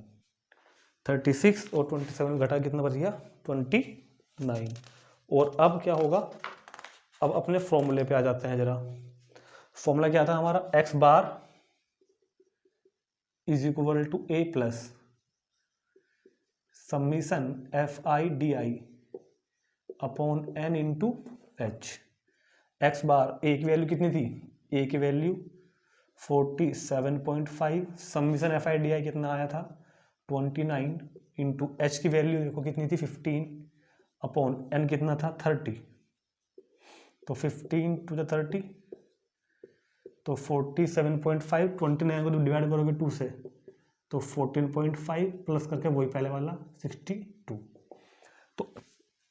36 और 27 घटा कितना बच गया 29। और अब क्या होगा, अब अपने फॉर्मूले पे आ जाते हैं जरा। फॉर्मूला क्या था हमारा, x bar is equal to A plus summation F I D I upon N into h. X bar a की वैल्यू कितनी थी, ए की value 47.5, summation F I D i कितना आया था 29, इंटू एच की वैल्यू देखो कितनी थी 15, अपॉन एन कितना था 30, तो 15 to the 30 तो 47.5, 29 को डिवाइड करोगे 2 से तो 14.5 प्लस करके वही पहले वाला 62। तो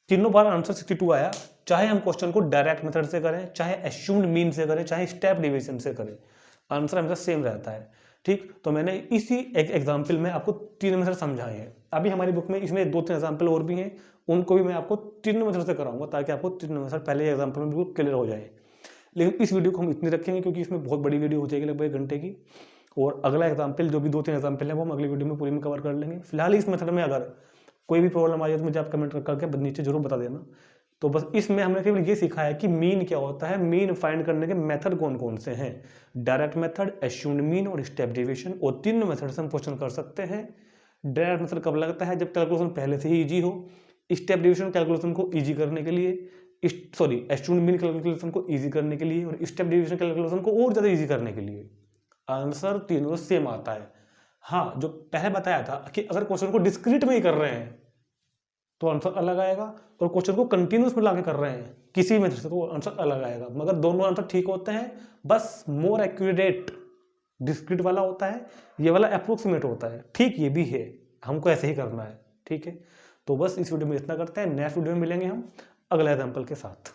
तीनों बार आंसर 62 आया, चाहे हम क्वेश्चन को डायरेक्ट मेथड से करें, चाहे एस्यूम्ड मीन से करें, चाहे स्टेप डिवीजन से करें, आंसर हमेशा सेम रहता है। ठीक। ठीक, तो मैंने इसी एक एग्जाम्पल में आपको 3 मेथड समझाए हैं। अभी हमारी बुक में इसमें 2-3 एग्जाम्पल और भी हैं, उनको भी मैं आपको 3 मेथड से कराऊंगा ताकि आपको 3 मेथड पहले एग्जाम्पल में बिल्कुल क्लियर हो जाए। लेकिन इस वीडियो को हम इतनी रखेंगे क्योंकि इसमें बहुत बड़ी वीडियो हो जाएगी, लगभग 1 घंटे की, और अगला एग्जाम्पल जो भी 2-3 एग्जाम्पल है वो हम अगली वीडियो में पूरी में कवर कर लेंगे। फिलहाल इस मेथड में अगर कोई भी प्रॉब्लम आ जाए तो मुझे आप कमेंट करके नीचे जरूर बता देना। तो बस इसमें हमने केवल ये सीखा है कि मीन क्या होता है, मीन फाइंड करने के मेथड कौन कौन से हैं, डायरेक्ट मेथड, एज्यूम्ड मीन और स्टेप डेविएशन, और 3 मेथड से हम क्वेश्चन कर सकते हैं। डायरेक्ट मेथड कब लगता है, जब कैलकुलेशन पहले से ही इजी हो। स्टेप डेविएशन कैलकुलेशन को इजी करने के लिए, एज्यूम्ड मीन कैलकुलेशन को इजी करने के लिए, और स्टेप डेविएशन कैलकुलेशन को और ज्यादा इजी करने के लिए। आंसर तीनों सेम आता है। हाँ, जो पहले बताया था कि अगर क्वेश्चन को डिस्क्रीट में ही कर रहे हैं तो आंसर अलग आएगा, और क्वेश्चन को कंटिन्यूस में लाके कर रहे हैं किसी मेथड से तो आंसर अलग आएगा, मगर दोनों आंसर ठीक होते हैं, बस मोर एक्यूरेट डिस्क्रीट वाला होता है, ये वाला अप्रोक्सीमेट होता है। ठीक, ये भी है, हमको ऐसे ही करना है। ठीक है, तो बस इस वीडियो में इतना करते हैं, नेक्स्ट वीडियो में मिलेंगे हम अगला एग्जाम्पल के साथ।